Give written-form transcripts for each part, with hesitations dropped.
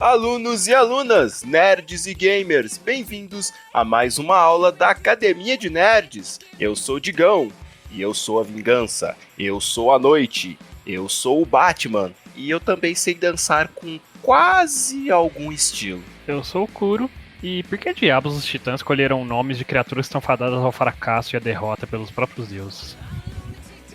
Alunos e alunas, nerds e gamers, bem-vindos a mais uma aula da Academia de Nerds. Eu sou o Digão, e eu sou a vingança, eu sou a noite, eu sou o Batman, e eu também sei dançar com quase algum estilo. Eu sou o Kuro, e por que diabos os titãs escolheram nomes de criaturas que estão fadadas ao fracasso e à derrota pelos próprios deuses?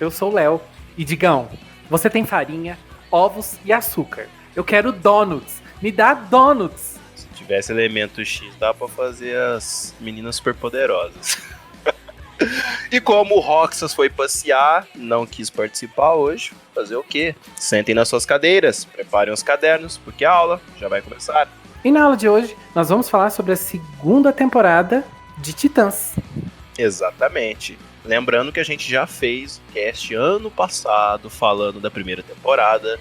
Eu sou o Léo, e Digão, você tem farinha, ovos e açúcar. Eu quero donuts. Me dá donuts! Se tivesse elemento X, dá pra fazer as meninas superpoderosas. E como o Roxas foi passear, não quis participar hoje, fazer o quê? Sentem nas suas cadeiras, preparem os cadernos, porque a aula já vai começar. E na aula de hoje, nós vamos falar sobre a segunda temporada de Titãs. Exatamente. Lembrando que a gente já fez cast ano passado falando da primeira temporada.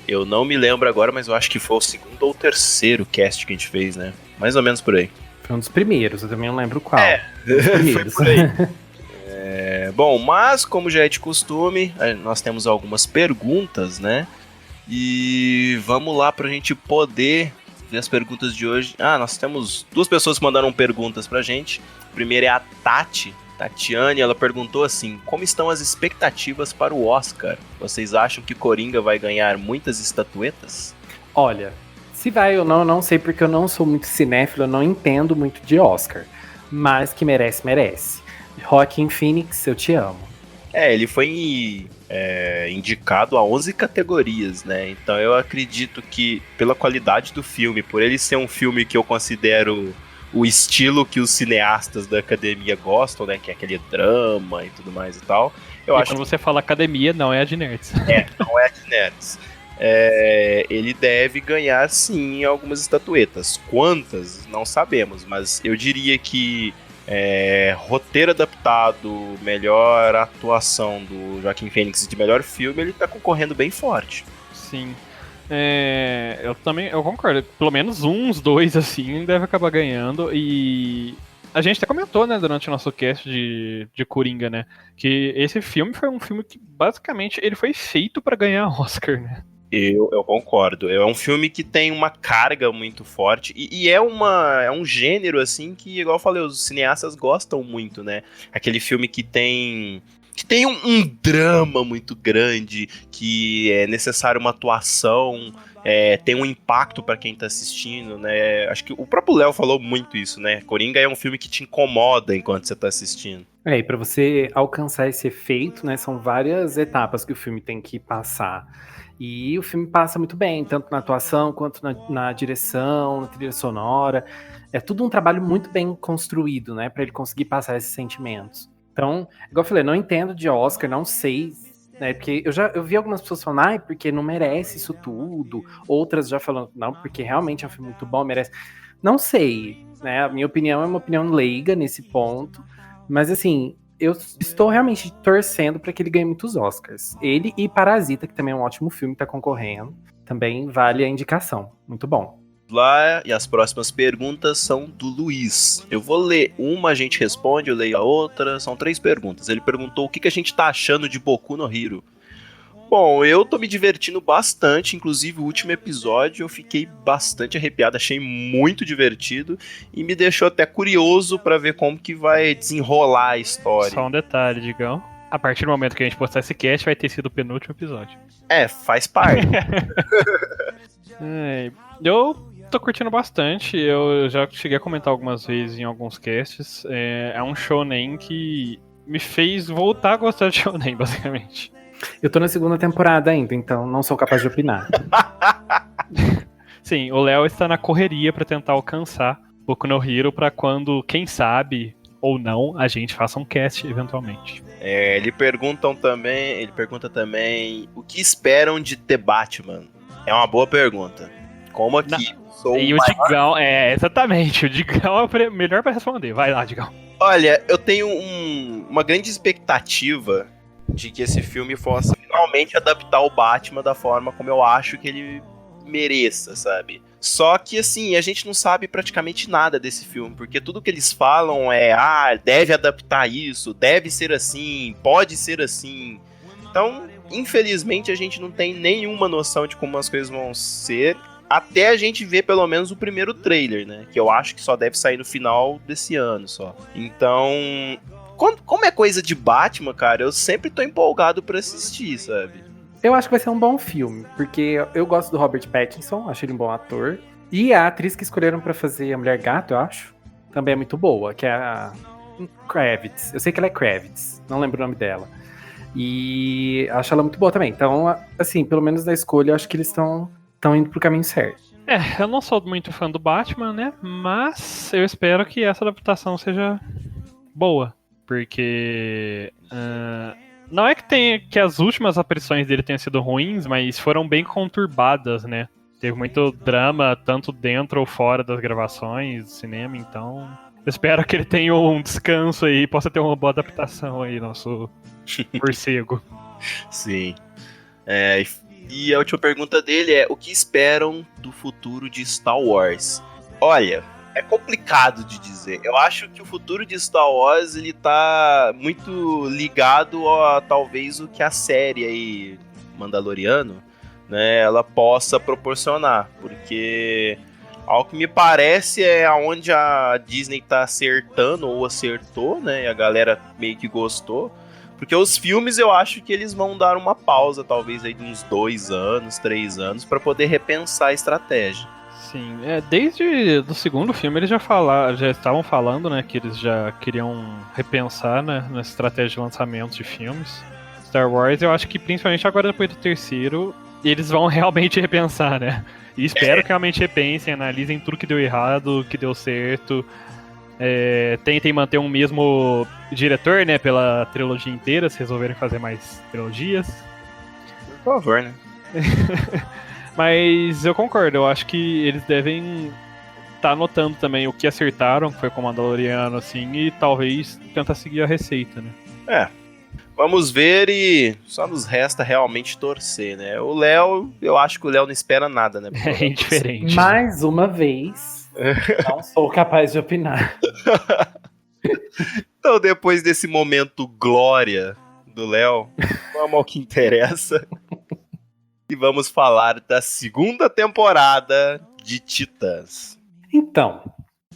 Eu não me lembro agora, mas eu acho que foi o segundo ou terceiro cast que a gente fez, né? Mais ou menos por aí. Foi um dos primeiros, eu também não lembro qual. Foi por aí. Bom, mas como já é de costume, nós temos algumas perguntas, né? E vamos lá pra gente poder ver as perguntas de hoje. Nós temos duas pessoas que mandaram perguntas pra gente. A primeira é a Tatiane, ela perguntou assim: como estão as expectativas para o Oscar? Vocês acham que Coringa vai ganhar muitas estatuetas? Olha, se vai ou não sei, porque eu não sou muito cinéfilo, eu não entendo muito de Oscar. Mas que merece, merece. Joaquin Phoenix, eu te amo. Ele foi indicado a 11 categorias, né? Então eu acredito que, pela qualidade do filme, por ele ser um filme que eu considero o estilo que os cineastas da academia gostam, né? Que é aquele drama e tudo mais e tal. Quando você fala academia, não é a de nerds. Não é a de nerds. Ele deve ganhar, sim, algumas estatuetas. Quantas? Não sabemos, mas eu diria que roteiro adaptado, melhor atuação do Joaquin Phoenix de melhor filme, ele tá concorrendo bem forte. Sim. Eu concordo. Pelo menos uns dois, assim, deve acabar ganhando. E a gente até comentou, né, durante o nosso cast de Coringa, né, que esse filme foi um filme que, basicamente, ele foi feito pra ganhar Oscar, né? Eu concordo. É um filme que tem uma carga muito forte e é um gênero, assim, que, igual eu falei, os cineastas gostam muito, né? Aquele filme que tem um drama muito grande, que é necessário uma atuação, tem um impacto pra quem tá assistindo, né? Acho que o próprio Léo falou muito isso, né? Coringa é um filme que te incomoda enquanto você tá assistindo. E pra você alcançar esse efeito, né, são várias etapas que o filme tem que passar. E o filme passa muito bem, tanto na atuação quanto na direção, na trilha sonora. É tudo um trabalho muito bem construído, né, pra ele conseguir passar esses sentimentos. Então, igual eu falei, não entendo de Oscar, não sei, né, porque eu vi algumas pessoas falando, porque não merece isso tudo. Outras já falando, não, porque realmente é um filme muito bom, merece. Não sei, né, a minha opinião é uma opinião leiga nesse ponto, mas assim, eu estou realmente torcendo para que ele ganhe muitos Oscars. Ele e Parasita, que também é um ótimo filme, tá concorrendo, também vale a indicação. Muito bom. Lá, e as próximas perguntas são do Luiz. Eu vou ler uma, a gente responde, eu leio a outra. São 3 perguntas. Ele perguntou o que a gente tá achando de Boku no Hero. Bom, eu tô me divertindo bastante, inclusive o último episódio eu fiquei bastante arrepiado, achei muito divertido e me deixou até curioso pra ver como que vai desenrolar a história. Só um detalhe, Digão. A partir do momento que a gente postar esse cast, vai ter sido o penúltimo episódio. Faz parte. Eu tô curtindo bastante, eu já cheguei a comentar algumas vezes em alguns casts. É um shonen que me fez voltar a gostar de shonen, basicamente. Eu tô na segunda temporada ainda, então não sou capaz de opinar. Sim, o Léo está na correria pra tentar alcançar Boku no Hero pra quando, quem sabe, ou não, a gente faça um cast eventualmente. Ele pergunta também o que esperam de The Batman. É uma boa pergunta. Como aqui sou e o Digão, exatamente, o Digão é o melhor pra responder. Vai lá, Digão. Olha, eu tenho uma grande expectativa de que esse filme fosse finalmente adaptar o Batman da forma como eu acho que ele mereça, sabe? Só que, assim, a gente não sabe praticamente nada desse filme, porque tudo que eles falam deve adaptar isso, deve ser assim, pode ser assim. Então, infelizmente, a gente não tem nenhuma noção de como as coisas vão ser. até a gente ver pelo menos o primeiro trailer, né? Que eu acho que só deve sair no final desse ano só. Então, como é coisa de Batman, cara, eu sempre tô empolgado pra assistir, sabe? Eu acho que vai ser um bom filme, porque eu gosto do Robert Pattinson, acho ele um bom ator. E a atriz que escolheram pra fazer a Mulher Gato, eu acho, também é muito boa, que é a Kravitz. Eu sei que ela é Kravitz, não lembro o nome dela. E acho ela muito boa também. Então, assim, pelo menos na escolha, eu acho que eles estão indo pro caminho certo. Eu não sou muito fã do Batman, né? Mas eu espero que essa adaptação seja boa. Porque não é que as últimas aparições dele tenham sido ruins, mas foram bem conturbadas, né? Teve muito drama, tanto dentro ou fora das gravações do cinema, então eu espero que ele tenha um descanso aí, possa ter uma boa adaptação aí, nosso morcego. Sim. E a última pergunta dele é: o que esperam do futuro de Star Wars? Olha, é complicado de dizer. Eu acho que o futuro de Star Wars ele tá muito ligado a talvez o que a série aí, Mandaloriano, né, ela possa proporcionar, porque ao que me parece é onde a Disney tá acertando ou acertou, né, e a galera meio que gostou. Porque os filmes eu acho que eles vão dar uma pausa, talvez aí de uns 2 anos, 3 anos, para poder repensar a estratégia. Sim, desde o segundo filme eles já estavam falando, né, que eles já queriam repensar, né, na estratégia de lançamento de filmes. Star Wars, eu acho que principalmente agora depois do terceiro, eles vão realmente repensar, né? E espero que realmente repensem, analisem tudo que deu errado, que deu certo. Tentem manter um mesmo diretor, né, pela trilogia inteira, se resolverem fazer mais trilogias. Por favor, né? Mas eu concordo, eu acho que eles devem estar anotando também o que acertaram, que foi com o Mandaloriano, assim, e talvez tentar seguir a receita, né? Vamos ver e só nos resta realmente torcer, né? O Léo, eu acho que o Léo não espera nada, né? É indiferente. Mais uma vez, não sou capaz de opinar. Então, depois desse momento glória do Léo, vamos ao que interessa. E vamos falar da segunda temporada de Titãs. Então,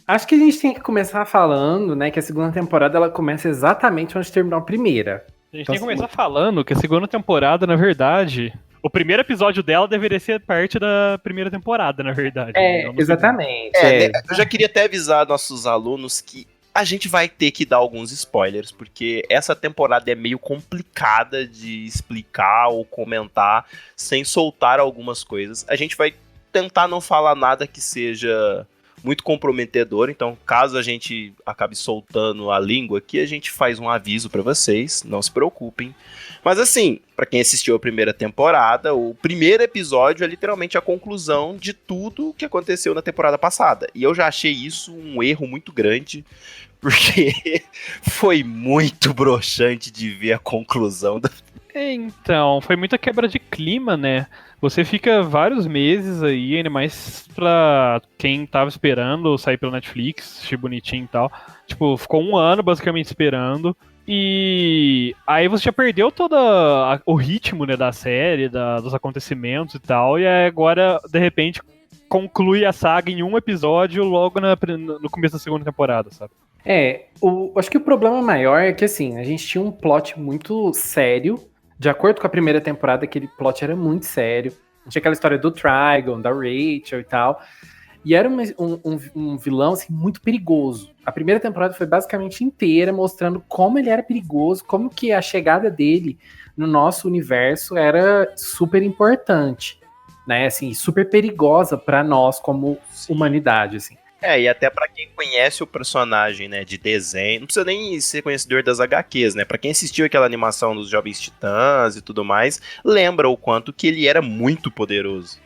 acho que a gente tem que começar falando, né, que a segunda temporada ela começa exatamente onde terminou a primeira. A gente tem que começar falando que a segunda temporada, na verdade, o primeiro episódio dela deveria ser parte da primeira temporada, na verdade. Exatamente. Né, eu já queria até avisar nossos alunos que a gente vai ter que dar alguns spoilers, porque essa temporada é meio complicada de explicar ou comentar sem soltar algumas coisas. A gente vai tentar não falar nada que seja muito comprometedor, então caso a gente acabe soltando a língua aqui, a gente faz um aviso pra vocês, não se preocupem. Mas assim, pra quem assistiu a primeira temporada, o primeiro episódio é literalmente a conclusão de tudo que aconteceu na temporada passada. E eu já achei isso um erro muito grande, porque foi muito broxante de ver a conclusão da... Então, foi muita quebra de clima, né? Você fica vários meses aí, ainda mais pra quem tava esperando sair pelo Netflix, achei bonitinho e tal. Tipo, ficou 1 ano basicamente esperando. E aí você já perdeu todo o ritmo, né, da série, dos acontecimentos e tal. E aí agora, de repente, conclui a saga em 1 episódio logo no começo da segunda temporada, sabe? Acho que o problema maior é que, assim, a gente tinha um plot muito sério. De acordo com a primeira temporada, aquele plot era muito sério. Tinha aquela história do Trigon, da Rachel e tal. E era um vilão, assim, muito perigoso. A primeira temporada foi basicamente inteira mostrando como ele era perigoso, como que a chegada dele no nosso universo era super importante, né? Assim, super perigosa pra nós como humanidade, assim. E até pra quem conhece o personagem, né, de desenho, não precisa nem ser conhecedor das HQs, né, pra quem assistiu aquela animação dos Jovens Titãs e tudo mais, lembra o quanto que ele era muito poderoso.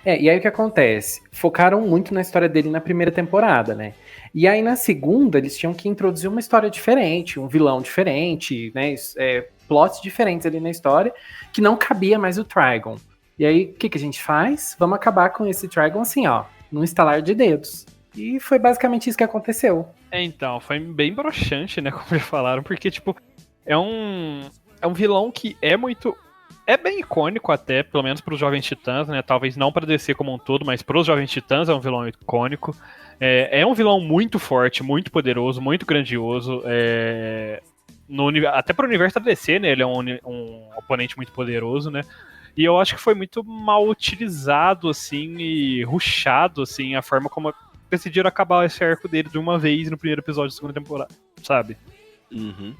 E aí o que acontece? Focaram muito na história dele na primeira temporada, né, e aí na segunda eles tinham que introduzir uma história diferente, um vilão diferente, né, plots diferentes ali na história, que não cabia mais o Trigon. E aí o que a gente faz? Vamos acabar com esse Trigon assim, ó, num estalar de dedos. E foi basicamente isso que aconteceu. Então, foi bem broxante, né, como já falaram, porque, tipo, é um vilão que é muito É bem icônico até, pelo menos para os Jovens Titãs, né? Talvez não para DC como um todo, mas para os Jovens Titãs é um vilão icônico. É um vilão muito forte, muito poderoso, muito grandioso. Até para o universo da DC, né? Ele é um oponente muito poderoso, né? E eu acho que foi muito mal utilizado, assim, e rushado, assim, a forma como decidiram acabar esse arco dele de uma vez no primeiro episódio da segunda temporada, sabe? Uhum.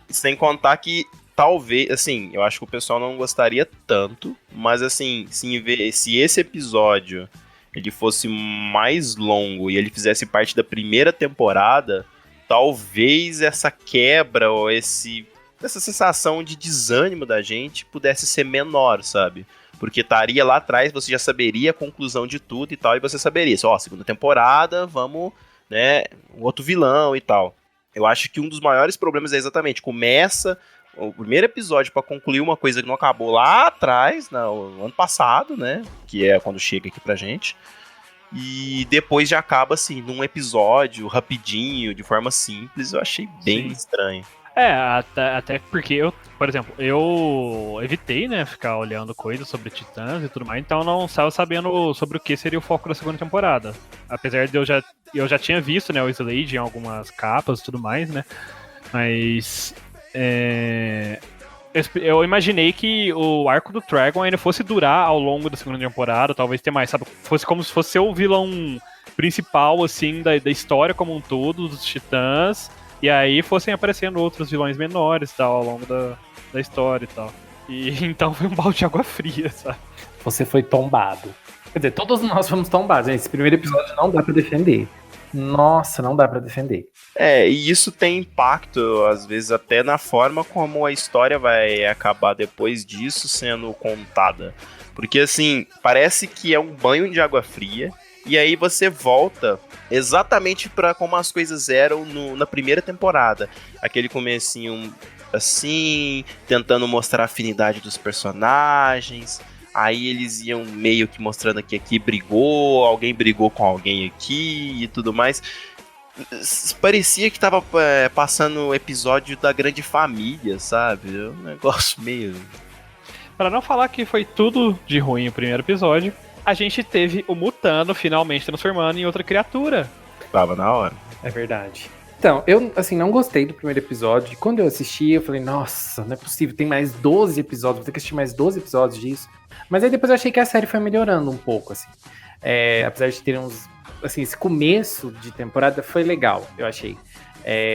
Sem contar que talvez, assim, eu acho que o pessoal não gostaria tanto, mas assim, se esse episódio ele fosse mais longo e ele fizesse parte da primeira temporada, talvez essa quebra ou essa sensação de desânimo da gente pudesse ser menor, sabe? Porque estaria lá atrás, você já saberia a conclusão de tudo e tal, e você saberia, segunda temporada, vamos, né, um outro vilão e tal. Eu acho que um dos maiores problemas é exatamente, começa o primeiro episódio para concluir uma coisa que não acabou lá atrás, no ano passado, né, que é quando chega aqui pra gente, e depois já acaba assim, num episódio rapidinho, de forma simples. Eu achei bem estranho. Até porque por exemplo, eu evitei, né, ficar olhando coisas sobre Titãs e tudo mais, então eu não estava sabendo sobre o que seria o foco da segunda temporada. Apesar de eu já tinha visto, né, o Slade em algumas capas e tudo mais, né, mas eu imaginei que o arco do Trigon ainda fosse durar ao longo da segunda temporada, talvez ter mais, sabe, fosse como se fosse o vilão principal, assim, da história como um todo, dos Titãs. E aí fossem aparecendo outros vilões menores tal, ao longo da história e tal. E então foi um balde de água fria, sabe? Você foi tombado. Quer dizer, todos nós fomos tombados, gente. Esse primeiro episódio não dá pra defender. Nossa, não dá pra defender. E isso tem impacto, às vezes, até na forma como a história vai acabar depois disso sendo contada. Porque, assim, parece que é um banho de água fria. E aí você volta exatamente para como as coisas eram na primeira temporada. Aquele comecinho assim, tentando mostrar a afinidade dos personagens. Aí eles iam meio que mostrando que aqui brigou, alguém brigou com alguém aqui e tudo mais. Parecia que tava passando o episódio da Grande Família, sabe? Um negócio meio... Pra não falar que foi tudo de ruim o primeiro episódio, a gente teve o Mutano finalmente transformando em outra criatura. Tava na hora. É verdade. Então, eu, assim, não gostei do primeiro episódio. E quando eu assisti, eu falei, nossa, não é possível, tem mais 12 episódios, vou ter que assistir mais 12 episódios disso. Mas aí depois eu achei que a série foi melhorando um pouco, assim. Apesar de ter uns... Assim, esse começo de temporada foi legal, eu achei.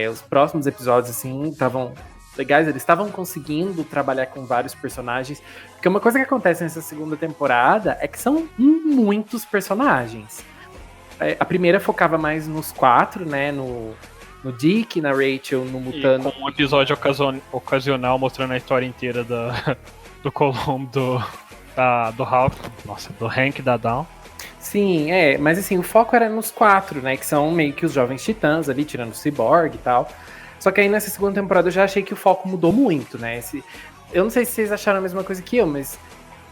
Os próximos episódios, assim, estavam legais, eles estavam conseguindo trabalhar com vários personagens. Porque uma coisa que acontece nessa segunda temporada é que são muitos personagens. A primeira focava mais nos 4, né? No Dick, na Rachel, no Mutano. E com um episódio ocasional mostrando a história inteira do Colombo, do Hulk, do Hank e da Dawn. Sim, mas assim, o foco era nos 4, né? Que são meio que os Jovens Titãs ali, tirando o Cyborg e tal. Só que aí nessa segunda temporada eu já achei que o foco mudou muito, né? Eu não sei se vocês acharam a mesma coisa que eu, mas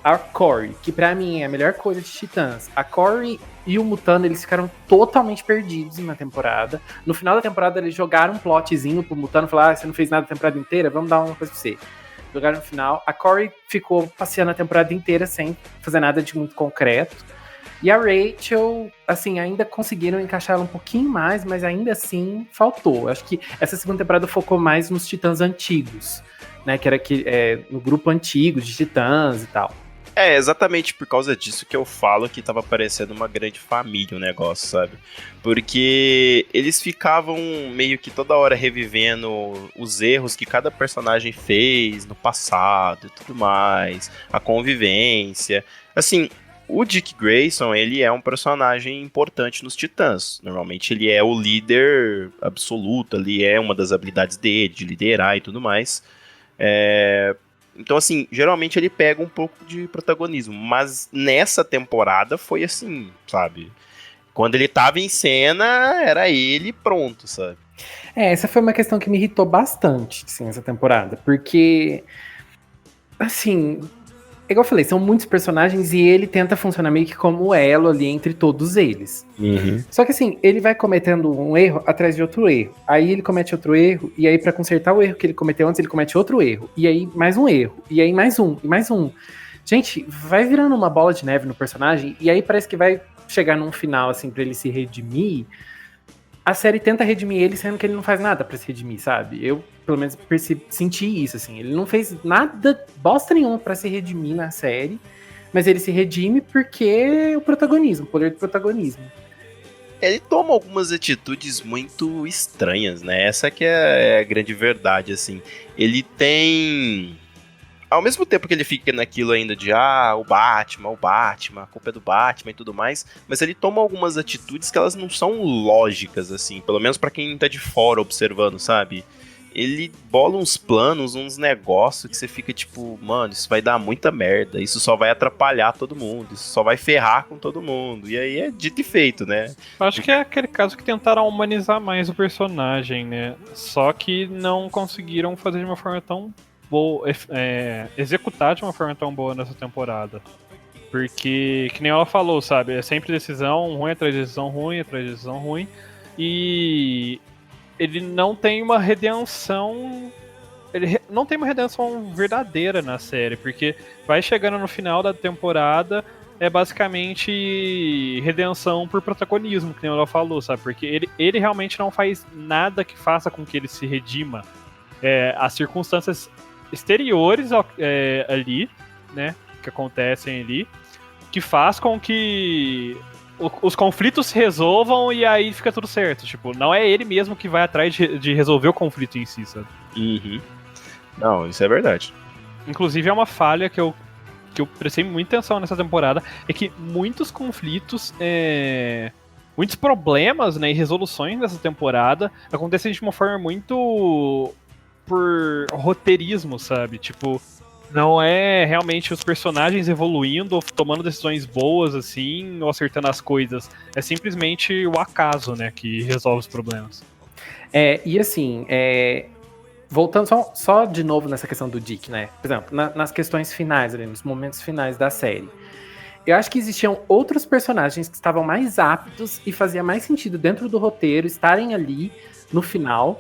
a Corey, que pra mim é a melhor coisa de Titãs, a Corey e o Mutano, eles ficaram totalmente perdidos na temporada. No final da temporada eles jogaram um plotzinho pro Mutano, falaram, você não fez nada a temporada inteira, vamos dar uma coisa pra você. Jogaram no final. A Corey ficou passeando a temporada inteira sem fazer nada de muito concreto. E a Rachel, assim, ainda conseguiram encaixar ela um pouquinho mais, mas ainda assim faltou. Acho que essa segunda temporada focou mais nos Titãs antigos, né? Que era no grupo antigo de Titãs e tal. Exatamente por causa disso que eu falo que tava parecendo uma grande família o negócio, sabe? Porque eles ficavam meio que toda hora revivendo os erros que cada personagem fez no passado e tudo mais, a convivência. Assim, o Dick Grayson, ele é um personagem importante nos Titãs. Normalmente ele é o líder absoluto, ali é uma das habilidades dele, de liderar e tudo mais. Então, assim, geralmente ele pega um pouco de protagonismo, mas nessa temporada foi assim, sabe? Quando ele tava em cena, era ele pronto, sabe? Essa foi uma questão que me irritou bastante, assim, essa temporada, porque, assim, igual eu falei, são muitos personagens e ele tenta funcionar meio que como o elo ali entre todos eles. Só que assim, ele vai cometendo um erro atrás de outro erro. Aí ele comete outro erro, e aí pra consertar o erro que ele cometeu antes, ele comete outro erro. E aí mais um erro, e aí mais um, e mais um. Gente, vai virando uma bola de neve no personagem, e aí parece que vai chegar num final, assim, pra ele se redimir. A série tenta redimir ele, sendo que ele não faz nada pra se redimir, sabe? Eu, pelo menos, senti isso, assim. Ele não fez nada, bosta nenhuma pra se redimir na série, mas ele se redime porque o protagonismo, o poder do protagonismo. Ele toma algumas atitudes muito estranhas, né? Essa que é a grande verdade, assim. Ele tem... Ao mesmo tempo que ele fica naquilo ainda de o Batman, a culpa é do Batman e tudo mais, mas ele toma algumas atitudes que elas não são lógicas, assim, pelo menos pra quem tá de fora observando, sabe? Ele bola uns planos, uns negócios que você fica tipo, mano, isso vai dar muita merda, isso só vai atrapalhar todo mundo, isso só vai ferrar com todo mundo, e aí é dito e feito, né? Acho que é aquele caso que tentaram humanizar mais o personagem, né? Só que não conseguiram fazer de uma forma tão boa, executar de uma forma tão boa nessa temporada. Porque, que nem ela falou, sabe? É sempre decisão ruim atrás de decisão ruim, atrás de decisão ruim. E ele não tem uma redenção. Ele não tem uma redenção verdadeira na série, porque vai chegando no final da temporada, é basicamente redenção por protagonismo, que nem ela falou, sabe? Porque ele realmente não faz nada que faça com que ele se redima. As circunstâncias exteriores ali, né, que acontecem ali, que faz com que os conflitos se resolvam e aí fica tudo certo. Tipo, não é ele mesmo que vai atrás de resolver o conflito em si, sabe? Não, isso é verdade. Inclusive é uma falha que eu prestei muita atenção nessa temporada, é que muitos conflitos, muitos problemas, né, e resoluções dessa temporada acontecem de uma forma muito por roteirismo, sabe? Tipo, não é realmente os personagens evoluindo ou tomando decisões boas, assim, ou acertando as coisas. É simplesmente o acaso, né, que resolve os problemas. E assim, voltando só de novo nessa questão do Dick, né? Por exemplo, nas questões finais, ali, nos momentos finais da série. Eu acho que existiam outros personagens que estavam mais aptos e fazia mais sentido dentro do roteiro estarem ali no final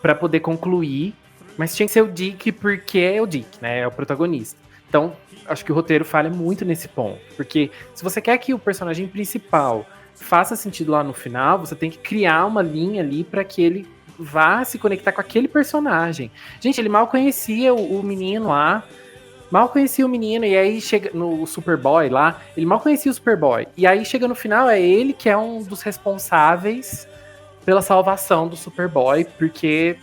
pra poder concluir, mas tinha que ser o Dick porque é o Dick, né? É o protagonista. Então, acho que o roteiro falha muito nesse ponto, porque se você quer que o personagem principal faça sentido lá no final, você tem que criar uma linha ali pra que ele vá se conectar com aquele personagem. Gente, ele mal conhecia o menino lá, e aí chega no Superboy lá, ele mal conhecia o Superboy, e aí chega no final, é ele que é um dos responsáveis pela salvação do Superboy, porque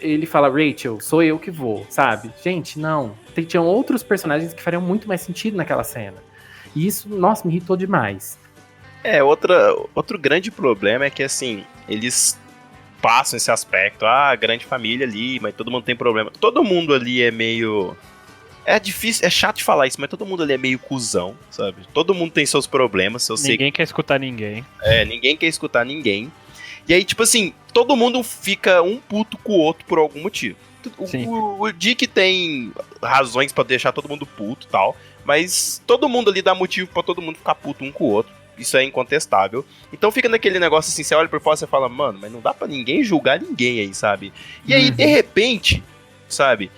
ele fala, Rachel, sou eu que vou, sabe? Gente, não. Tinham outros personagens que fariam muito mais sentido naquela cena. E isso, nossa, me irritou demais. Outro grande problema é que, assim, eles passam esse aspecto, grande família ali, mas todo mundo tem problema. Todo mundo ali é meio... É difícil, é chato de falar isso, mas todo mundo ali é meio cuzão, sabe? Todo mundo tem seus problemas. Ninguém quer escutar ninguém. Ninguém quer escutar ninguém. E aí, tipo assim, todo mundo fica um puto com o outro por algum motivo. O Dick tem razões pra deixar todo mundo puto e tal, mas todo mundo ali dá motivo pra todo mundo ficar puto um com o outro. Isso é incontestável. Então fica naquele negócio assim, você olha por fora e você fala, mano, mas não dá pra ninguém julgar ninguém aí, sabe? E aí, de repente, sabe,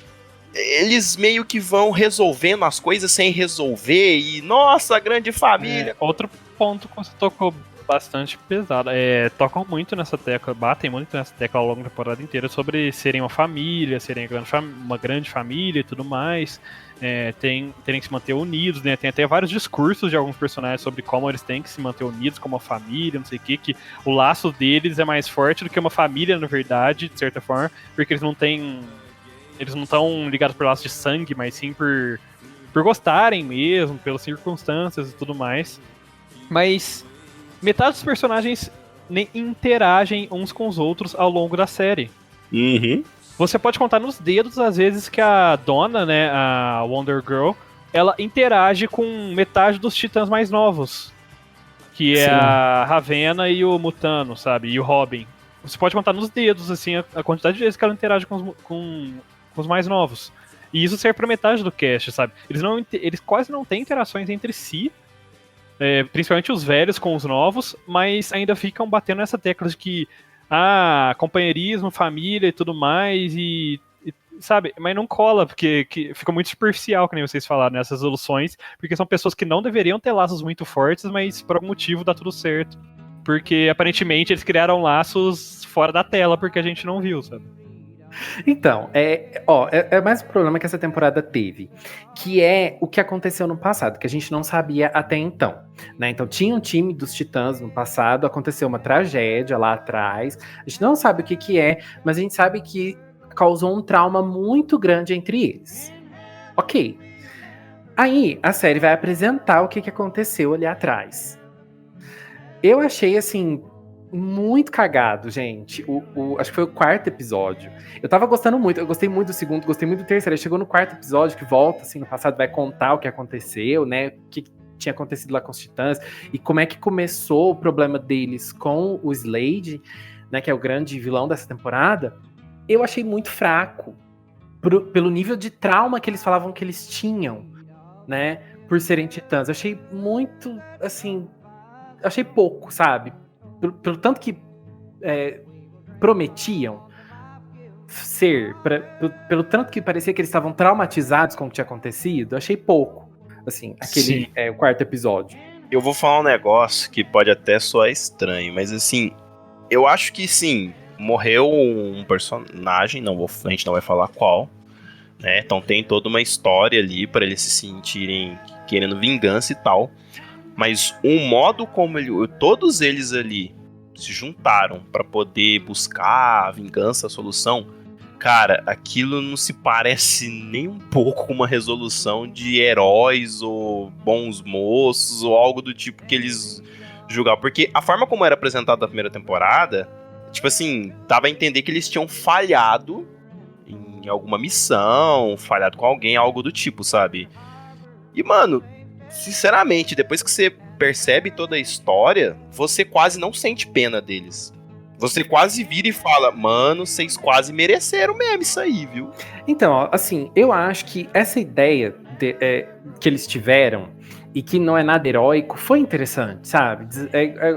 eles meio que vão resolvendo as coisas sem resolver e, nossa, grande família. Outro ponto que você tocou bastante pesado. Tocam muito nessa tecla, batem muito nessa tecla ao longo da temporada inteira sobre serem uma família, serem uma grande família e tudo mais. Terem que se manter unidos, né? Tem até vários discursos de alguns personagens sobre como eles têm que se manter unidos como uma família, não sei o que o laço deles é mais forte do que uma família, na verdade, de certa forma, porque eles não estão ligados por laços de sangue, mas sim por gostarem mesmo, pelas circunstâncias e tudo mais. Mas metade dos personagens nem interagem uns com os outros ao longo da série. Você pode contar nos dedos as vezes que a Donna, né, a Wonder Girl, ela interage com metade dos titãs mais novos. Que é a Ravenna e o Mutano, sabe? E o Robin. Você pode contar nos dedos, assim, a quantidade de vezes que ela interage com os mais novos. E isso serve pra metade do cast, sabe? Eles quase não têm interações entre si, principalmente os velhos com os novos, mas ainda ficam batendo nessa tecla de que companheirismo, família e tudo mais, sabe, mas não cola, porque fica muito superficial, que nem vocês falaram, nessas resoluções, porque são pessoas que não deveriam ter laços muito fortes, mas por algum motivo dá tudo certo. Porque aparentemente eles criaram laços fora da tela, porque a gente não viu, sabe? Então, é mais um problema que essa temporada teve, que é o que aconteceu no passado, que a gente não sabia até então, né? Então tinha um time dos Titãs no passado, aconteceu uma tragédia lá atrás, a gente não sabe o que é, mas a gente sabe que causou um trauma muito grande entre eles. Ok. Aí a série vai apresentar o que aconteceu ali atrás. Eu achei, assim, muito cagado, gente. Acho que foi o 4º episódio. Eu tava gostando muito, eu gostei muito do 2º, gostei muito do 3º. Aí chegou no 4º episódio, que volta, assim, no passado, vai contar o que aconteceu, né? O que tinha acontecido lá com os Titãs. E como é que começou o problema deles com o Slade, né? Que é o grande vilão dessa temporada. Eu achei muito fraco. Pelo nível de trauma que eles falavam que eles tinham, né? Por serem Titãs. Eu achei muito, assim... achei pouco, sabe? Pelo tanto que prometiam ser, pelo tanto que parecia que eles estavam traumatizados com o que tinha acontecido, achei pouco, assim, aquele o 4º episódio. Eu vou falar um negócio que pode até soar estranho, mas assim, eu acho que sim, morreu um personagem, a gente não vai falar qual, né? Então tem toda uma história ali para eles se sentirem querendo vingança e tal. Mas o modo como todos eles ali se juntaram para poder buscar a vingança, a solução, cara, aquilo não se parece nem um pouco com uma resolução de heróis ou bons moços ou algo do tipo que eles julgavam. Porque a forma como era apresentado na primeira temporada, tipo assim, dava a entender que eles tinham falhado em alguma missão, falhado com alguém, algo do tipo, sabe? E, mano... sinceramente, depois que você percebe toda a história, você quase não sente pena deles. Você quase vira e fala, mano, vocês quase mereceram mesmo isso aí, viu? Então, assim, eu acho que essa ideia que eles tiveram e que não é nada heróico foi interessante, sabe?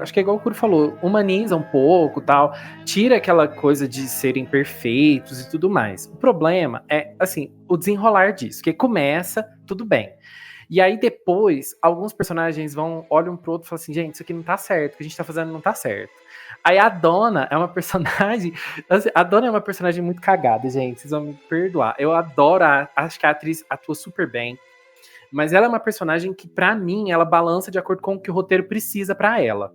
Acho que é igual o Kuro falou, humaniza um pouco, tal, tira aquela coisa de serem perfeitos e tudo mais. O problema é, assim, o desenrolar disso, que começa, tudo bem. E aí depois, alguns personagens olham pro outro e falam assim, gente, isso aqui não tá certo, o que a gente tá fazendo não tá certo. Aí a Donna é uma personagem, assim, a Donna é uma personagem muito cagada, gente, vocês vão me perdoar. Eu adoro, acho que a atriz atua super bem, mas ela é uma personagem que, pra mim, ela balança de acordo com o que o roteiro precisa pra ela,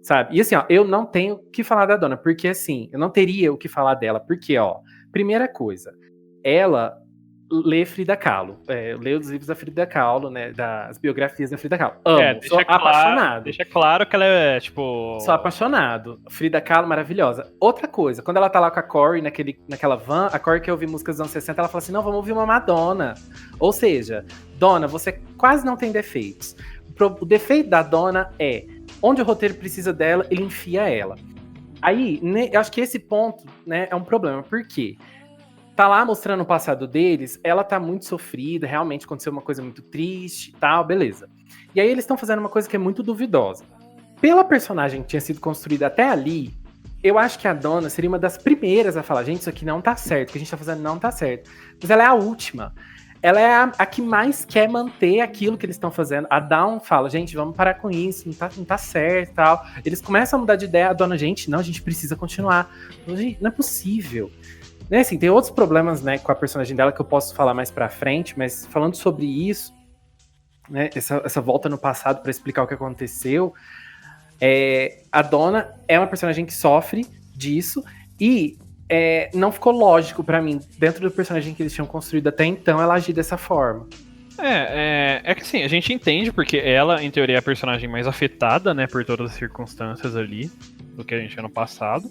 sabe? E assim, ó, eu não tenho o que falar da Donna, porque assim, eu não teria o que falar dela, porque, ó, primeira coisa, ela... lê Frida Kahlo, lê os livros da Frida Kahlo, né, das biografias da Frida Kahlo. Amo, sou apaixonado. Deixa claro que ela é, tipo... sou apaixonado. Frida Kahlo, maravilhosa. Outra coisa, quando ela tá lá com a Corey naquela van, a Corey que ouve músicas dos anos 60, ela fala assim, não, vamos ouvir uma Madonna. Ou seja, Donna, você quase não tem defeitos. O defeito da Donna é, onde o roteiro precisa dela, ele enfia ela. Aí, eu acho que esse ponto, né, é um problema. Por quê? Tá lá mostrando o passado deles, ela tá muito sofrida, realmente aconteceu uma coisa muito triste e tal, beleza. E aí eles estão fazendo uma coisa que é muito duvidosa. Pela personagem que tinha sido construída até ali, eu acho que a Donna seria uma das primeiras a falar, gente, isso aqui não tá certo, o que a gente tá fazendo não tá certo. Mas ela é a última. Ela é a que mais quer manter aquilo que eles estão fazendo. A Dawn fala, gente, vamos parar com isso, não tá certo e tal. Eles começam a mudar de ideia, a Donna, gente, não, a gente precisa continuar. Gente, não é possível. Né, assim, tem outros problemas, né, com a personagem dela que eu posso falar mais pra frente, mas falando sobre isso, né, essa volta no passado pra explicar o que aconteceu, a Donna é uma personagem que sofre disso e não ficou lógico pra mim, dentro do personagem que eles tinham construído até então, ela agir dessa forma. É que assim, a gente entende porque ela, em teoria, é a personagem mais afetada, né, por todas as circunstâncias ali do que a gente tinha no passado.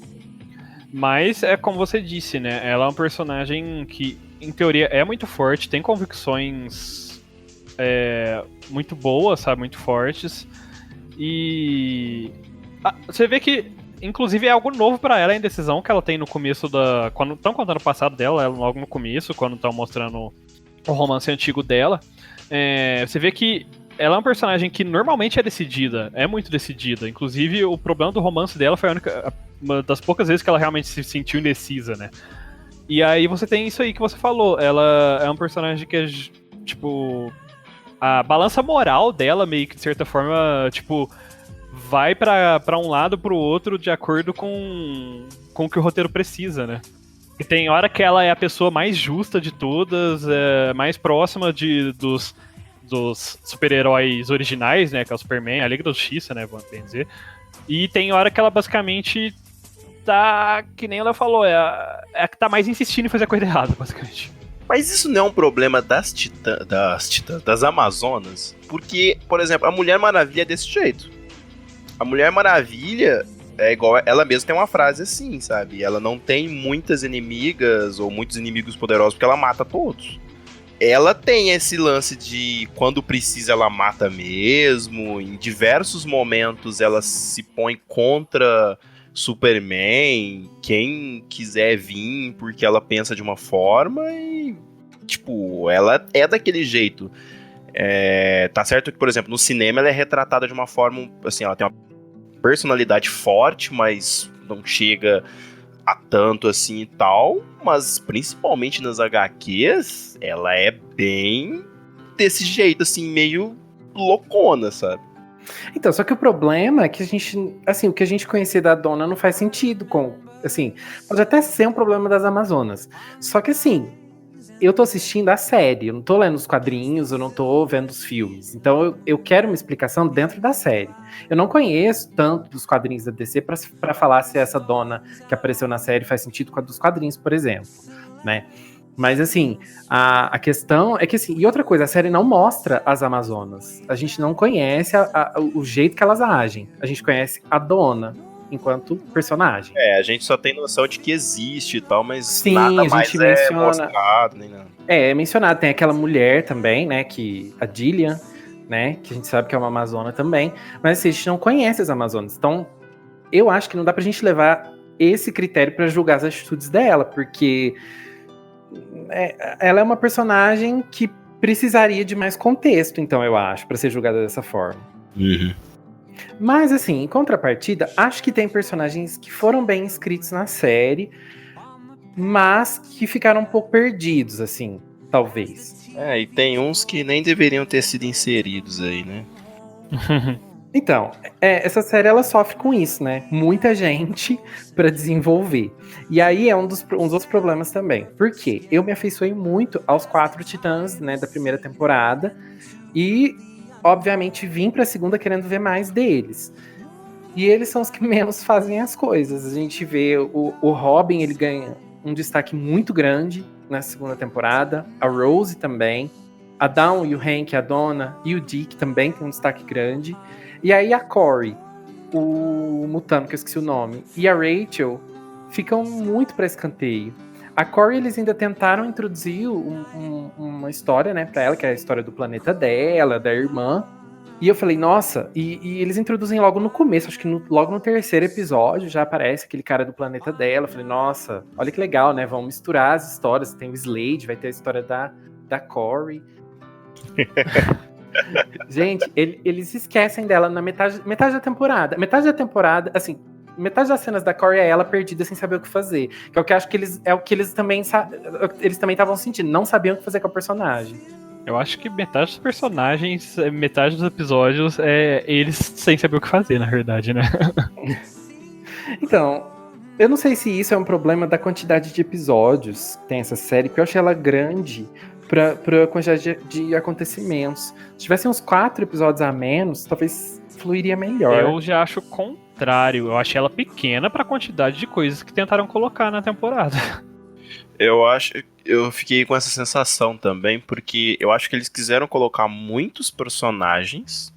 Mas é como você disse, né? Ela é um personagem que, em teoria, é muito forte, tem convicções muito boas, sabe? Muito fortes. E você vê que, inclusive, é algo novo pra ela, a indecisão que ela tem no começo da... Quando estão contando o passado dela, logo no começo, quando estão mostrando o romance antigo dela, você vê que ela é um personagem que normalmente é decidida, é muito decidida. Inclusive, o problema do romance dela foi uma das poucas vezes que ela realmente se sentiu indecisa, né? E aí você tem isso aí que você falou. Ela é um personagem que é, tipo... A balança moral dela, meio que de certa forma, tipo... vai pra um lado, pro outro, de acordo com o que o roteiro precisa, né? E tem hora que ela é a pessoa mais justa de todas, mais próxima dos super-heróis originais, né? Que é o Superman, a Liga da Justiça, né? Vamos bem dizer. E tem hora que ela basicamente tá, que nem ela falou, é a que tá mais insistindo em fazer a coisa errada, basicamente. Mas isso não é um problema das Amazonas? Porque, por exemplo, a Mulher Maravilha é desse jeito. A Mulher Maravilha é igual, ela mesma tem uma frase assim, sabe? Ela não tem muitas inimigas ou muitos inimigos poderosos porque ela mata todos. Ela tem esse lance de quando precisa ela mata mesmo, em diversos momentos ela se põe contra Superman, quem quiser vir porque ela pensa de uma forma e, tipo, ela é daquele jeito. Tá certo que, por exemplo, no cinema ela é retratada de uma forma, assim, ela tem uma personalidade forte, mas não chega a tanto assim e tal, mas principalmente nas HQs, ela é bem desse jeito, assim, meio loucona, sabe? Então, só que o problema é que a gente, assim, o que a gente conhecia da Donna não faz sentido com, assim, pode até ser um problema das Amazonas. Só que assim, eu tô assistindo a série, eu não tô lendo os quadrinhos, eu não tô vendo os filmes. Então eu quero uma explicação dentro da série. Eu não conheço tanto dos quadrinhos da DC pra falar se essa Donna que apareceu na série faz sentido com a dos quadrinhos, por exemplo, né? Mas assim, a questão é que assim, e outra coisa, a série não mostra as Amazonas. A gente não conhece o jeito que elas agem. A gente conhece a Donna enquanto personagem. A gente só tem noção de que existe e tal, mas Sim, nada a mais gente menciona, mostrado, nem nada. É mencionado, tem aquela mulher também, né, que a Jillian, né, que a gente sabe que é uma amazona também, mas assim, a gente não conhece as amazonas. Então, eu acho que não dá pra gente levar esse critério pra julgar as atitudes dela, porque ela é uma personagem que precisaria de mais contexto, então eu acho, pra ser julgada dessa forma. Uhum. Mas assim, em contrapartida, acho que tem personagens que foram bem escritos na série, mas que ficaram um pouco perdidos, assim, talvez. E tem uns que nem deveriam ter sido inseridos aí, né? Então, essa série ela sofre com isso, né? Muita gente pra desenvolver. E aí é um dos outros problemas também. Por quê? Eu me afeiçoei muito aos 4 titãs, né, da primeira temporada. E, obviamente, vim pra segunda querendo ver mais deles. E eles são os que menos fazem as coisas. A gente vê o Robin, ele ganha um destaque muito grande na segunda temporada. A Rose também. A Dawn e o Hank, a Donna e o Dick também tem um destaque grande. E aí a Corey, o mutano, que eu esqueci o nome, e a Rachel ficam muito para escanteio. A Corey, eles ainda tentaram introduzir uma história, né, pra ela, que é a história do planeta dela, da irmã. E eu falei, nossa, e eles introduzem logo no começo, acho que logo no terceiro episódio já aparece aquele cara do planeta dela. Eu falei, nossa, olha que legal, né? Vão misturar as histórias. Tem o Slade, vai ter a história da Corey. Gente, eles esquecem dela na metade da temporada. Metade da temporada, assim, metade das cenas da Corey é ela perdida sem saber o que fazer. Que é o que eu acho que eles também estavam sentindo, não sabiam o que fazer com a personagem. Eu acho que metade dos personagens, metade dos episódios é eles sem saber o que fazer, na verdade, né? Então, eu não sei se isso é um problema da quantidade de episódios que tem essa série, porque eu achei ela grande pra quantidade de acontecimentos. Se tivessem uns 4 episódios a menos, talvez fluiria melhor. Eu já acho o contrário. Eu achei ela pequena pra quantidade de coisas que tentaram colocar na temporada. Eu fiquei com essa sensação também, porque eu acho que eles quiseram colocar muitos personagens,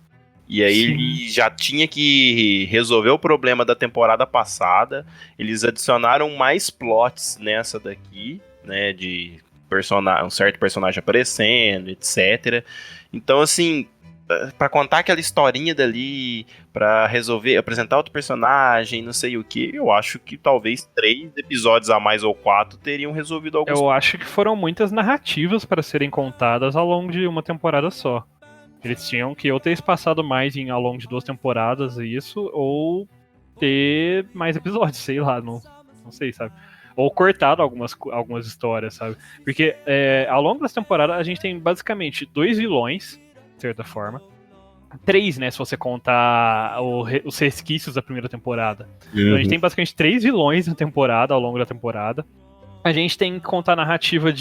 e aí ele já tinha que resolver o problema da temporada passada. Eles adicionaram mais plots nessa daqui, né, de um certo personagem aparecendo, etc. Então, assim, pra contar aquela historinha dali, pra resolver, apresentar outro personagem, não sei o que, eu acho que talvez 3 episódios a mais ou 4 teriam resolvido alguns. Eu acho que foram muitas narrativas para serem contadas ao longo de uma temporada só. Eles tinham que ou ter espaçado mais ao longo de 2 temporadas isso, ou ter mais episódios, sei lá, não sei, sabe? Ou cortado algumas histórias, sabe? Porque ao longo das temporadas a gente tem basicamente 2 vilões, de certa forma. 3, né, se você contar os resquícios da primeira temporada. Então a gente tem basicamente 3 vilões na temporada, ao longo da temporada. A gente tem que contar a narrativa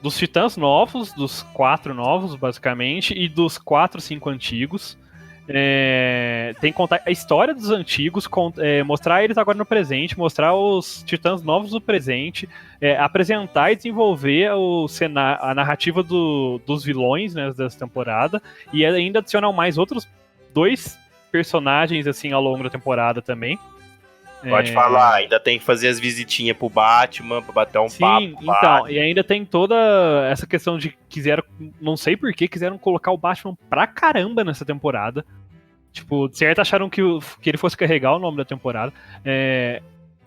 dos titãs novos, dos 4 novos, basicamente, e dos 4, 5 antigos. Tem que contar a história dos antigos, mostrar eles agora no presente, mostrar os titãs novos no presente, apresentar e desenvolver a narrativa dos vilões, né, dessa temporada, e ainda adicionar mais outros 2 personagens assim ao longo da temporada também. Pode falar, ainda tem que fazer as visitinhas pro Batman, pra bater um papo. Sim, então, e ainda tem toda essa questão de não sei por que, quiseram colocar o Batman pra caramba nessa temporada. Tipo, de certo acharam que ele fosse carregar o nome da temporada.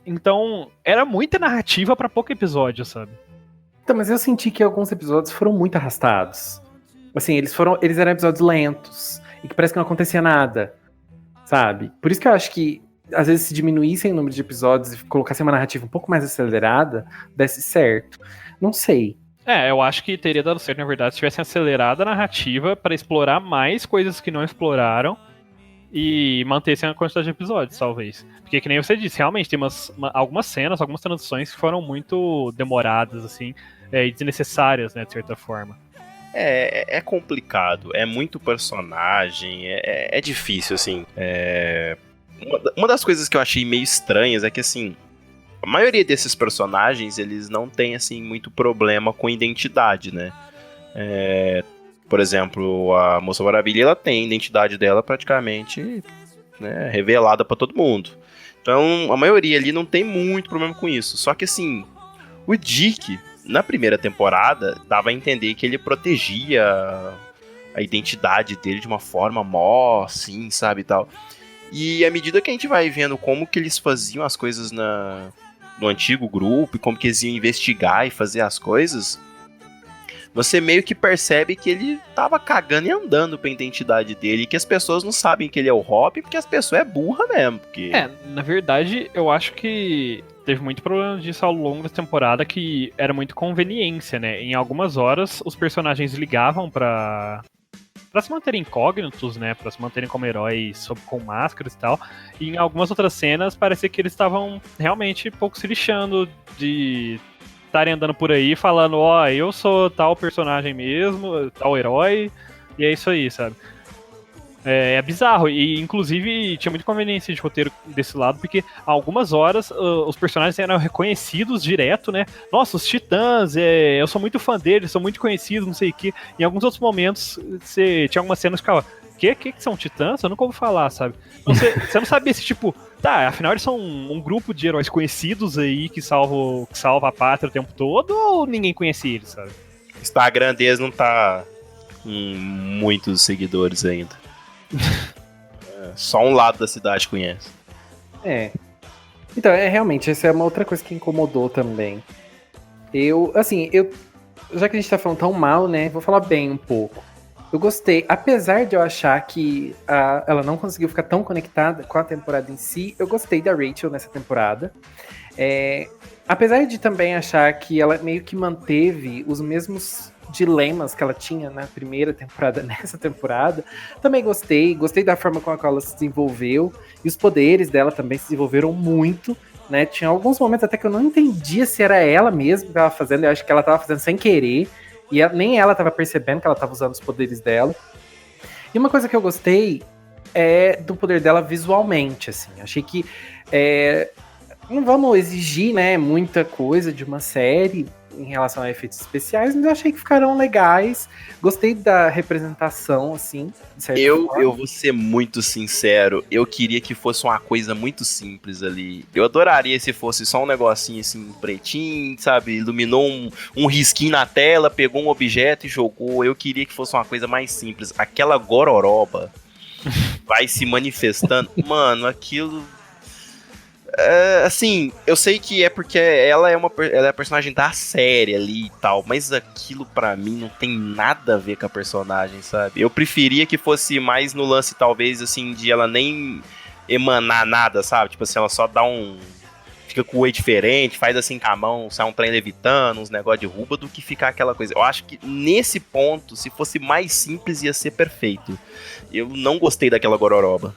Então, era muita narrativa pra pouco episódio, sabe? Então, mas eu senti que alguns episódios foram muito arrastados. Assim, eles eram episódios lentos, e que parece que não acontecia nada, sabe? Por isso que eu acho que às vezes se diminuíssem o número de episódios e colocassem uma narrativa um pouco mais acelerada, desse certo. Não sei. Eu acho que teria dado certo, na verdade, se tivessem acelerado a narrativa para explorar mais coisas que não exploraram e mantessem a quantidade de episódios, talvez. Porque, que nem você disse, realmente tem algumas cenas, algumas transições que foram muito demoradas, assim, e desnecessárias, né, de certa forma. É complicado, é muito personagem, é difícil, assim. Uma das coisas que eu achei meio estranhas é que, assim, a maioria desses personagens, eles não tem, assim, muito problema com identidade, né? Por exemplo, a Moça Maravilha, ela tem a identidade dela praticamente, né, revelada pra todo mundo. Então, a maioria ali não tem muito problema com isso. Só que, assim, o Dick, na primeira temporada, dava a entender que ele protegia a identidade dele de uma forma mó, assim, sabe, e tal. E à medida que a gente vai vendo como que eles faziam as coisas no antigo grupo, e como que eles iam investigar e fazer as coisas, você meio que percebe que ele tava cagando e andando pra identidade dele, e que as pessoas não sabem que ele é o Robin, porque as pessoas é burra mesmo. Porque... na verdade, eu acho que teve muito problema disso ao longo da temporada, que era muito conveniência, né? Em algumas horas, os personagens ligavam pra se manterem incógnitos, né, pra se manterem como heróis com máscaras e tal, e em algumas outras cenas parecia que eles estavam realmente pouco se lixando de estarem andando por aí falando, eu sou tal personagem mesmo, tal herói, e é isso aí, sabe? É bizarro, e inclusive tinha muita conveniência de roteiro desse lado, porque há algumas horas os personagens eram reconhecidos direto, né? Nossa, os Titãs, eu sou muito fã deles, são muito conhecidos, não sei o quê. Em alguns outros momentos, tinha algumas cenas que ficava, que são Titãs? Eu nunca ouvi falar, sabe? Então, você não sabia se, tipo, afinal eles são um grupo de heróis conhecidos aí que salva a pátria o tempo todo, ou ninguém conhecia eles, sabe? O Instagram deles não tá com muitos seguidores ainda. Só um lado da cidade conhece. Então, realmente, essa é uma outra coisa que incomodou também. Já que a gente tá falando tão mal, né, vou falar bem um pouco. Eu gostei, apesar de eu achar que ela não conseguiu ficar tão conectada com a temporada em si, eu gostei da Rachel nessa temporada. Apesar de também achar que ela meio que manteve os mesmos dilemas que ela tinha na primeira temporada, nessa temporada, também gostei da forma com a qual ela se desenvolveu, e os poderes dela também se desenvolveram muito, né, tinha alguns momentos até que eu não entendia se era ela mesma que estava fazendo, eu acho que ela estava fazendo sem querer, e nem ela estava percebendo que ela estava usando os poderes dela. E uma coisa que eu gostei é do poder dela visualmente, assim, achei que não vamos exigir, né, muita coisa de uma série, em relação a efeitos especiais, mas eu achei que ficaram legais. Gostei da representação, assim, de certa forma. Eu vou ser muito sincero, eu queria que fosse uma coisa muito simples ali. Eu adoraria se fosse só um negocinho assim, pretinho, sabe? Iluminou um risquinho na tela, pegou um objeto e jogou. Eu queria que fosse uma coisa mais simples. Aquela gororoba vai se manifestando. Mano, aquilo... assim, eu sei que é porque ela é a personagem da série ali e tal, mas aquilo pra mim não tem nada a ver com a personagem, sabe? Eu preferia que fosse mais no lance, talvez, assim, de ela nem emanar nada, sabe? Tipo assim, ela só dá fica com o oi diferente, faz assim com a mão, sai um trem levitando, uns negócios de ruba, do que ficar aquela coisa. Eu acho que nesse ponto, se fosse mais simples, ia ser perfeito. Eu não gostei daquela gororoba.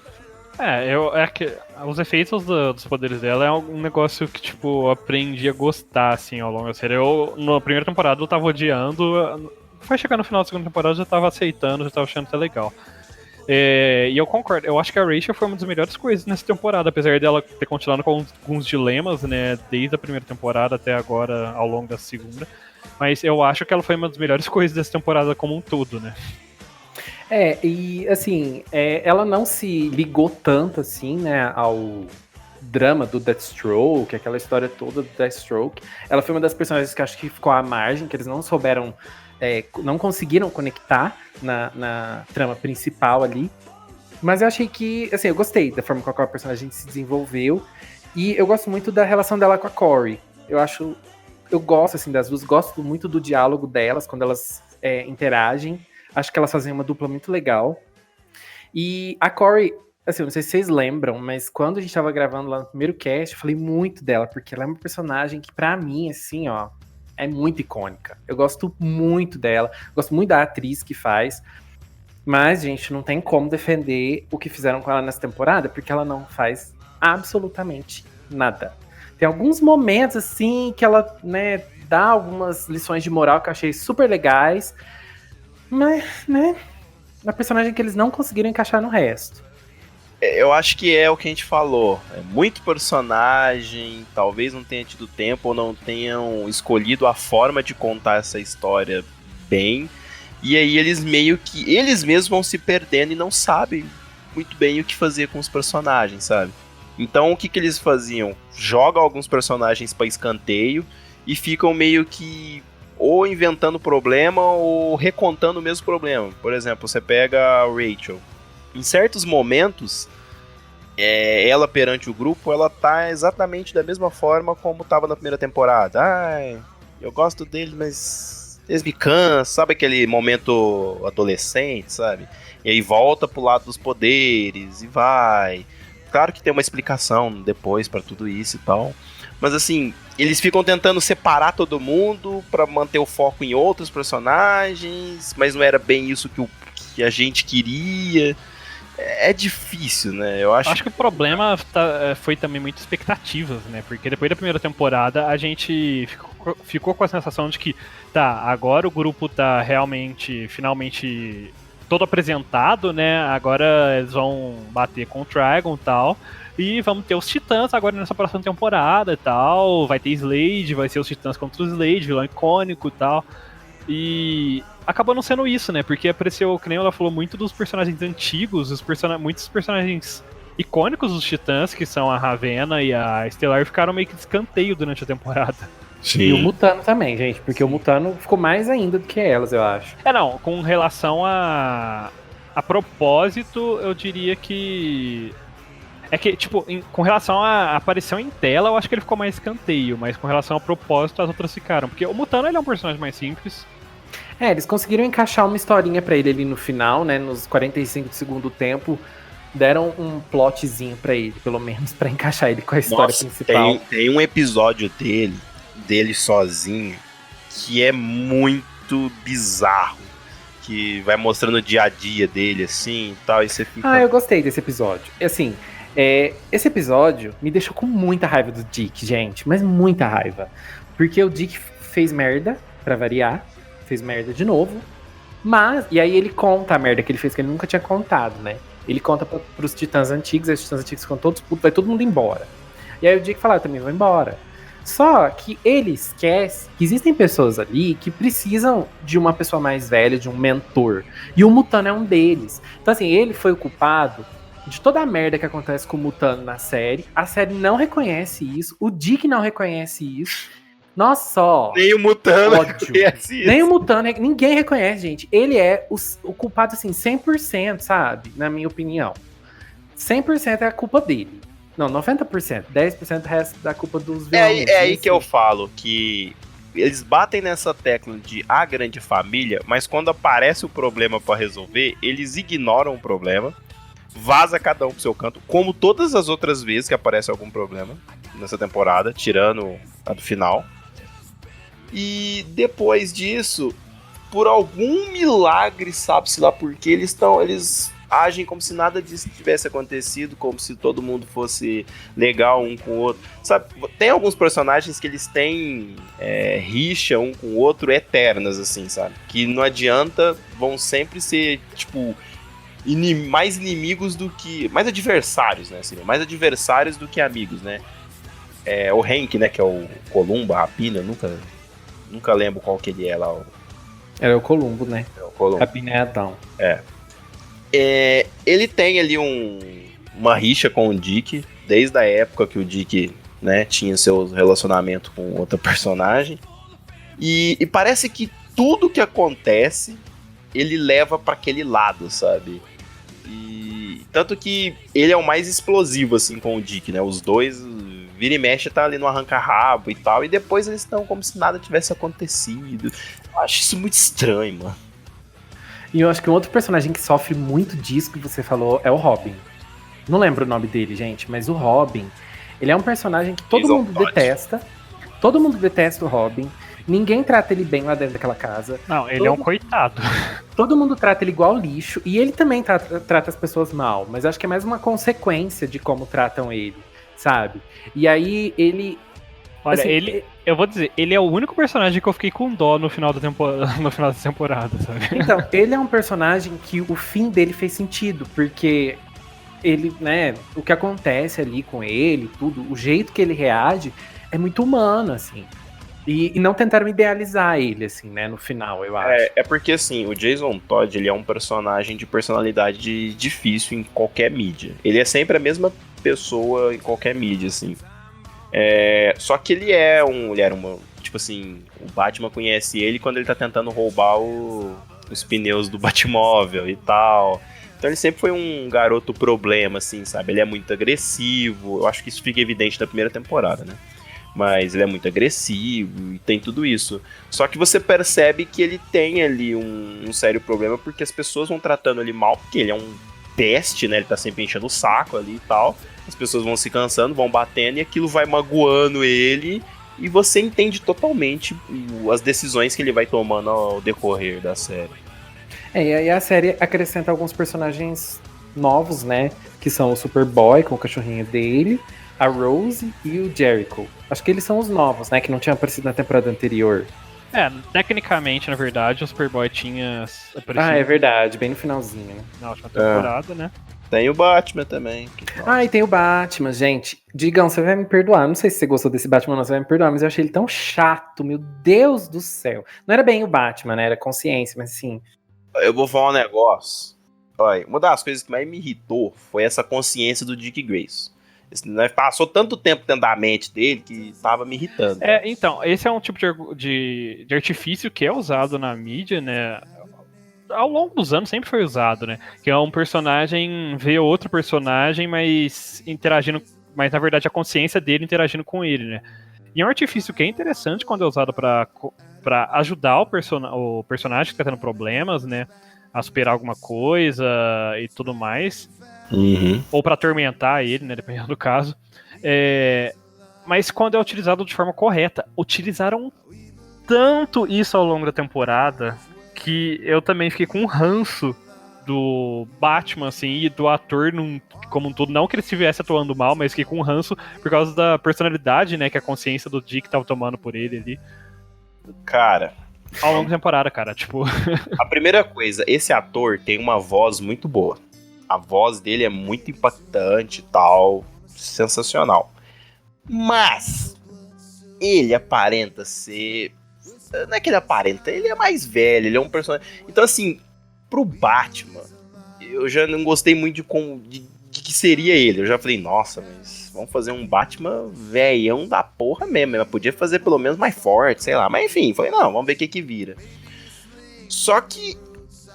Os efeitos dos poderes dela é um negócio que, tipo, eu aprendi a gostar, assim, ao longo da série. Na primeira temporada, eu tava odiando. Foi chegar no final da segunda temporada, eu já tava aceitando, já tava achando até legal. E eu concordo, eu acho que a Rachel foi uma das melhores coisas nessa temporada, apesar dela ter continuado com alguns dilemas, né, desde a primeira temporada até agora, ao longo da segunda. Mas eu acho que ela foi uma das melhores coisas dessa temporada como um todo, né. E assim, ela não se ligou tanto assim, né, ao drama do Deathstroke, aquela história toda do Deathstroke. Ela foi uma das personagens que acho que ficou à margem, que eles não souberam, não conseguiram conectar na trama principal ali. Mas eu achei que, assim, eu gostei da forma como a personagem se desenvolveu. E eu gosto muito da relação dela com a Corey. Eu gosto, assim, das duas, gosto muito do diálogo delas, quando elas interagem. Acho que elas fazem uma dupla muito legal. E a Corey, assim, eu não sei se vocês lembram, mas quando a gente tava gravando lá no primeiro cast, eu falei muito dela, porque ela é uma personagem que, pra mim, assim, ó, é muito icônica. Eu gosto muito dela, gosto muito da atriz que faz. Mas, gente, não tem como defender o que fizeram com ela nessa temporada, porque ela não faz absolutamente nada. Tem alguns momentos, assim, que ela, né, dá algumas lições de moral que eu achei super legais. Mas, né, a personagem que eles não conseguiram encaixar no resto. Eu acho que é o que a gente falou. É muito personagem, talvez não tenha tido tempo ou não tenham escolhido a forma de contar essa história bem. E aí eles mesmos vão se perdendo e não sabem muito bem o que fazer com os personagens, sabe? Então o que eles faziam? Jogam alguns personagens para escanteio e ficam meio que ou inventando problema ou recontando o mesmo problema. Por exemplo, você pega a Rachel. Em certos momentos, ela perante o grupo, ela tá exatamente da mesma forma como tava na primeira temporada. Ai, eu gosto deles, mas eles me cansam, sabe aquele momento adolescente, sabe? E aí volta pro lado dos poderes e vai. Claro que tem uma explicação depois pra tudo isso e tal. Mas assim, eles ficam tentando separar todo mundo pra manter o foco em outros personagens, mas não era bem isso que a gente queria. É difícil, né? Eu acho que o problema foi também muito expectativas, né? Porque depois da primeira temporada a gente ficou com a sensação de que, agora o grupo tá finalmente todo apresentado, né? Agora eles vão bater com o Trigon e tal. E vamos ter os Titãs agora nessa próxima temporada e tal. Vai ter Slade, vai ser os Titãs contra o Slade, vilão icônico e tal. E acabou não sendo isso, né? Porque apareceu, que nem ela falou, muito dos personagens antigos, muitos personagens icônicos dos Titãs, que são a Ravenna e a Stellar, ficaram meio que de escanteio durante a temporada. Sim. E o Mutano também, gente, porque o Mutano ficou mais ainda do que elas, eu acho. Não, com relação a propósito, eu diria que... É que, tipo, com relação à aparição em tela, eu acho que ele ficou mais escanteio, mas com relação ao propósito, as outras ficaram. Porque o Mutano, ele é um personagem mais simples. Eles conseguiram encaixar uma historinha pra ele ali no final, né, nos 45 do segundo tempo, deram um plotzinho pra ele, pelo menos, pra encaixar ele com a história principal. Tem um episódio dele sozinho, que é muito bizarro, que vai mostrando o dia a dia dele, assim, e tal, e você fica... eu gostei desse episódio. Assim, esse episódio me deixou com muita raiva do Dick, gente, mas muita raiva. Porque o Dick fez merda, pra variar, fez merda de novo, e aí ele conta a merda que ele fez, que ele nunca tinha contado, né? Ele conta pros Titãs antigos, os Titãs antigos ficam todos putos, vai todo mundo embora. E aí o Dick fala, eu também vou embora. Só que ele esquece que existem pessoas ali que precisam de uma pessoa mais velha, de um mentor. E o Mutano é um deles. Então, assim, ele foi o culpado de toda a merda que acontece com o Mutano na série. A série não reconhece isso. O Dick não reconhece isso. Nossa, só. Nem o Mutano ódio. reconhece isso. Nem o Mutano, ninguém reconhece, gente. Ele é o culpado, assim, 100%, sabe? Na minha opinião. 100% é a culpa dele. Não, 90%. 10% do resto da culpa dos vilões. É aí que eu falo que eles batem nessa tecla de a grande família, mas quando aparece o problema pra resolver, eles ignoram o problema, vaza cada um pro seu canto, como todas as outras vezes que aparece algum problema nessa temporada, tirando a do final. E depois disso, por algum milagre, sabe-se lá por quê, eles agem como se nada disso tivesse acontecido, como se todo mundo fosse legal um com o outro. Sabe, tem alguns personagens que eles têm rixa um com o outro eternas, assim, sabe? Que não adianta, vão sempre ser, tipo, mais inimigos do que... Mais adversários, né? Assim, mais adversários do que amigos, né? O Hank, né? Que é o Columbo, a Rapina, nunca lembro qual que ele é lá. Era o Columbo, né? É o Columbo. Rapina é Adão. Ele tem ali uma rixa com o Dick, desde a época que o Dick, né, tinha seu relacionamento com outra personagem. E parece que tudo que acontece, ele leva pra aquele lado, sabe? E tanto que ele é o mais explosivo, assim, com o Dick, né? Os dois, vira e mexe, tá ali no arranca-rabo e tal. E depois eles estão como se nada tivesse acontecido. Eu acho isso muito estranho, mano. E eu acho que um outro personagem que sofre muito disso que você falou é o Robin. Não lembro o nome dele, gente, mas o Robin, ele é um personagem que todo mundo detesta. Todo mundo detesta o Robin. Ninguém trata ele bem lá dentro daquela casa. Não, ele é um coitado. Todo mundo trata ele igual lixo. E ele também trata as pessoas mal. Mas acho que é mais uma consequência de como tratam ele, sabe? E aí ele... Olha, assim, eu vou dizer, ele é o único personagem que eu fiquei com dó no final da temporada, sabe? Então, ele é um personagem que o fim dele fez sentido, porque ele, né, o que acontece ali com ele, tudo, o jeito que ele reage é muito humano, assim. E não tentaram idealizar ele, assim, né, no final, eu acho. É porque, assim, o Jason Todd, ele é um personagem de personalidade difícil em qualquer mídia. Ele é sempre a mesma pessoa em qualquer mídia, assim. Só que ele era uma... Tipo assim, o Batman conhece ele quando ele tá tentando roubar os pneus do Batmóvel e tal. Então ele sempre foi um garoto problema, assim, sabe? Ele é muito agressivo. Eu acho que isso fica evidente na primeira temporada, né? Mas ele é muito agressivo e tem tudo isso. Só que você percebe que ele tem ali um sério problema porque as pessoas vão tratando ele mal, porque ele é um peste, né? Ele tá sempre enchendo o saco ali e tal. As pessoas vão se cansando, vão batendo e aquilo vai magoando ele e você entende totalmente as decisões que ele vai tomando ao decorrer da série. E aí a série acrescenta alguns personagens novos, né? Que são o Superboy com o cachorrinho dele, a Rose e o Jericho. Acho que eles são os novos, né? Que não tinham aparecido na temporada anterior. Tecnicamente, na verdade, o Superboy tinha aparecido. É verdade, bem no finalzinho, né? Na última temporada, né? Tem o Batman também. E tem o Batman, gente. Digão, você vai me perdoar. Não sei se você gostou desse Batman, não, você vai me perdoar, mas eu achei ele tão chato, meu Deus do céu. Não era bem o Batman, né? Era consciência, mas assim... Eu vou falar um negócio. Olha, uma das coisas que mais me irritou foi essa consciência do Dick Grayson. Passou tanto tempo dentro da mente dele que tava me irritando. Então, esse é um tipo de artifício que é usado na mídia, né? Ao longo dos anos sempre foi usado, né? Que é um personagem ver outro personagem, mas interagindo, mas na verdade a consciência dele interagindo com ele, né? E é um artifício que é interessante quando é usado pra ajudar o personagem que tá tendo problemas, né? A superar alguma coisa e tudo mais. Uhum. Ou pra atormentar ele, né? Dependendo do caso. Mas quando é utilizado de forma correta. Utilizaram tanto isso ao longo da temporada que eu também fiquei com um ranço do Batman, assim, e do ator como um todo. Não que ele estivesse atuando mal, mas fiquei com um ranço por causa da personalidade, né, que a consciência do Dick tava tomando por ele ali. Cara... Ao longo da temporada, cara, tipo... A primeira coisa, esse ator tem uma voz muito boa. A voz dele é muito impactante e tal, sensacional. Mas... ele aparenta ser... Não é que ele aparenta, ele é mais velho, ele é um personagem... Então, assim, pro Batman, eu já não gostei muito de que seria ele. Eu já falei, nossa, mas vamos fazer um Batman velhão da porra mesmo. Mas podia fazer pelo menos mais forte, sei lá. Mas enfim, falei, não, vamos ver o que vira. Só que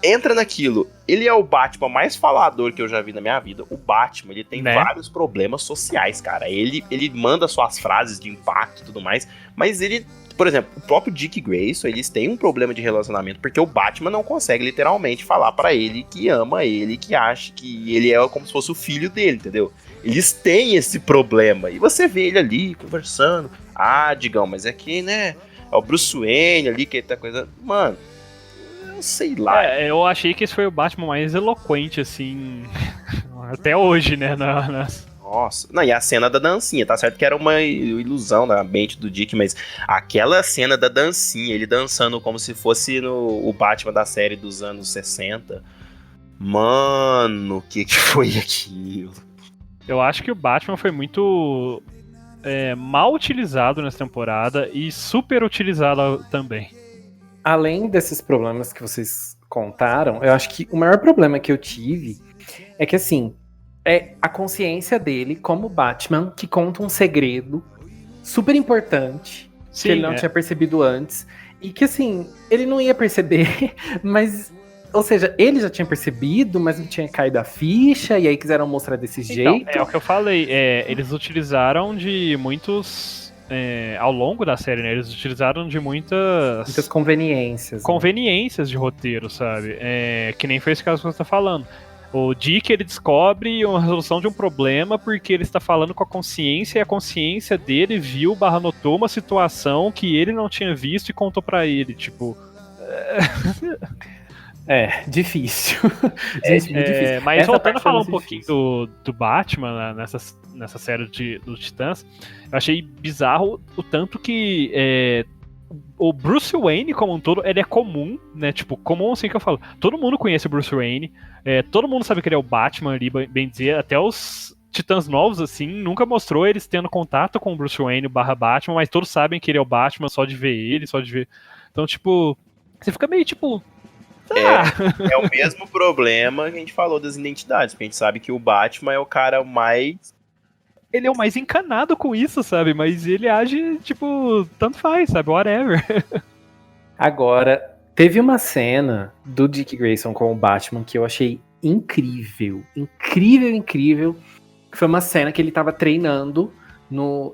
entra naquilo, ele é o Batman mais falador que eu já vi na minha vida. O Batman, ele tem vários problemas sociais, cara. Ele manda suas frases de impacto e tudo mais, mas ele, por exemplo, o próprio Dick Grayson, eles têm um problema de relacionamento, porque o Batman não consegue literalmente falar pra ele que ama ele, que acha que ele é como se fosse o filho dele, entendeu? Eles têm esse problema, e você vê ele ali conversando, Digão, mas é que, né, é o Bruce Wayne ali, que tá coisa... Mano, sei lá. Eu achei que esse foi o Batman mais eloquente, assim, até hoje, né? Nossa. Não, e a cena da dancinha, tá certo que era uma ilusão da mente do Dick, mas aquela cena da dancinha, ele dançando como se fosse o Batman da série dos anos 60. Mano, o que foi aquilo? Eu acho que o Batman foi muito mal utilizado nessa temporada e super utilizado também. Além desses problemas que vocês contaram, eu acho que o maior problema que eu tive é que, assim, é a consciência dele como Batman, que conta um segredo super importante, que ele não tinha percebido antes, e que, assim, ele não ia perceber, mas... Ou seja, ele já tinha percebido, mas não tinha caído a ficha, e aí quiseram mostrar desse jeito. É o que eu falei, eles utilizaram de muitos... ao longo da série, né? Eles utilizaram de muitas conveniências. Conveniências, né? De roteiro, sabe? Que nem foi esse caso que você tá falando. O Dick, ele descobre uma resolução de um problema porque ele está falando com a consciência e a consciência dele viu, notou uma situação que ele não tinha visto e contou pra ele, tipo... Difícil. Gente, muito difícil. Mas voltando a falar um pouquinho do Batman, né, nessa série dos Titãs, eu achei bizarro o tanto que o Bruce Wayne, como um todo, ele é comum, né? Tipo, comum assim que eu falo. Todo mundo conhece o Bruce Wayne, todo mundo sabe que ele é o Batman ali, bem dizer, até os Titãs novos, assim, nunca mostrou eles tendo contato com o Bruce Wayne /Batman, mas todos sabem que ele é o Batman só de ver ele, só de ver. Então, tipo, você fica meio tipo... É o mesmo problema que a gente falou das identidades, porque a gente sabe que o Batman é o cara mais... Ele é o mais encanado com isso, sabe? Mas ele age, tipo, tanto faz, sabe? Whatever. Agora, teve uma cena do Dick Grayson com o Batman que eu achei incrível. Incrível. Foi uma cena que ele tava treinando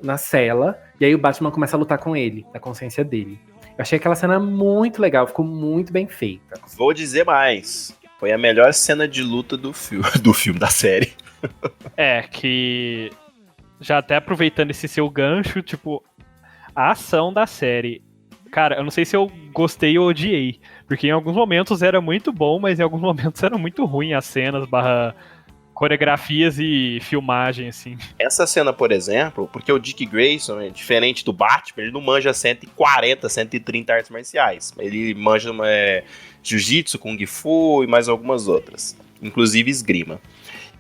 na cela, e aí o Batman começa a lutar com ele, na consciência dele. Eu achei aquela cena muito legal, ficou muito bem feita. Vou dizer mais. Foi a melhor cena de luta do filme, da série. Que... Já até aproveitando esse seu gancho, tipo... A ação da série... Cara, eu não sei se eu gostei ou odiei. Porque em alguns momentos era muito bom, mas em alguns momentos era muito ruim as cenas, coreografias e filmagem, assim. Essa cena, por exemplo, porque o Dick Grayson, diferente do Batman, ele não manja 140, 130 artes marciais. Ele manja jiu-jitsu, kung fu e mais algumas outras. Inclusive esgrima.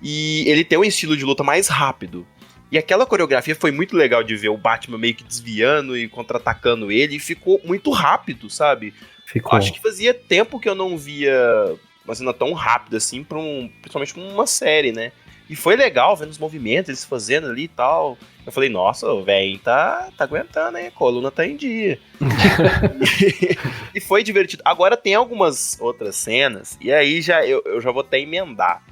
E ele tem um estilo de luta mais rápido. E aquela coreografia foi muito legal de ver o Batman meio que desviando e contra-atacando ele. E ficou muito rápido, sabe? Ficou. Acho que fazia tempo que eu não via... uma cena tão rápida assim, principalmente pra uma série, né? E foi legal vendo os movimentos, eles fazendo ali e tal. Eu falei, nossa, o velho tá aguentando, hein? A coluna tá em dia. E foi divertido. Agora tem algumas outras cenas, e aí eu já vou até emendar.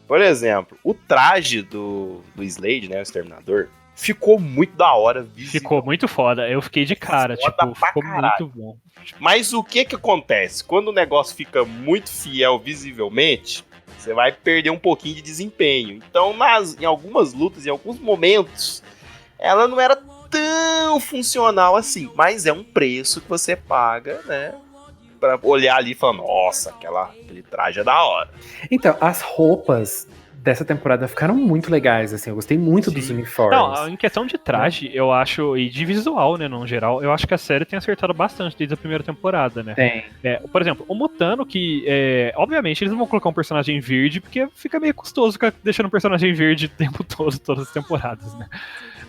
Por exemplo, o traje do Slade, né, o Exterminador, ficou muito da hora. Ficou muito foda. Eu fiquei de cara, ficou muito bom. Mas o que acontece? Quando o negócio fica muito fiel visivelmente, você vai perder um pouquinho de desempenho. Então, em algumas lutas, em alguns momentos, ela não era tão funcional assim. Mas é um preço que você paga, né? Pra olhar ali e falar, nossa, aquele traje é da hora. Então, as roupas dessa temporada ficaram muito legais, assim, eu gostei muito dos uniformes. Não, em questão de traje, eu acho, e de visual, né, no geral, eu acho que a série tem acertado bastante desde a primeira temporada, né? Tem. Por exemplo, o Mutano, que, obviamente, eles não vão colocar um personagem verde, porque fica meio custoso ficar deixando um personagem verde o tempo todo, todas as temporadas, né?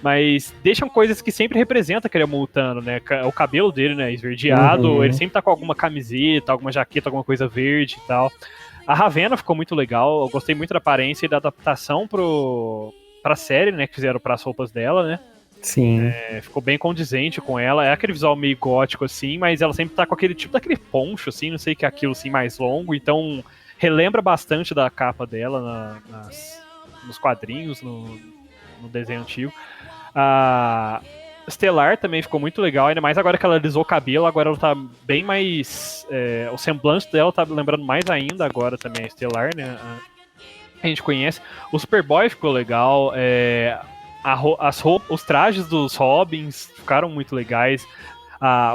mas deixam coisas que sempre representam aquele Multano, né? O cabelo dele, né, esverdeado, ele sempre tá com alguma camiseta, alguma jaqueta, alguma coisa verde e tal. A Ravenna ficou muito legal, eu gostei muito da aparência e da adaptação pra série, né, que fizeram pras roupas dela, né? Sim. Ficou bem condizente com ela, é aquele visual meio gótico, assim, mas ela sempre tá com aquele tipo daquele poncho, assim, não sei o que é aquilo, assim, mais longo, então relembra bastante da capa dela nos quadrinhos, no desenho antigo. A Stellar também ficou muito legal, ainda mais agora que ela alisou o cabelo, agora ela tá bem mais... o semblante dela tá lembrando mais ainda agora também a Stellar, né? A gente conhece. O Superboy ficou legal, os trajes dos Robins ficaram muito legais.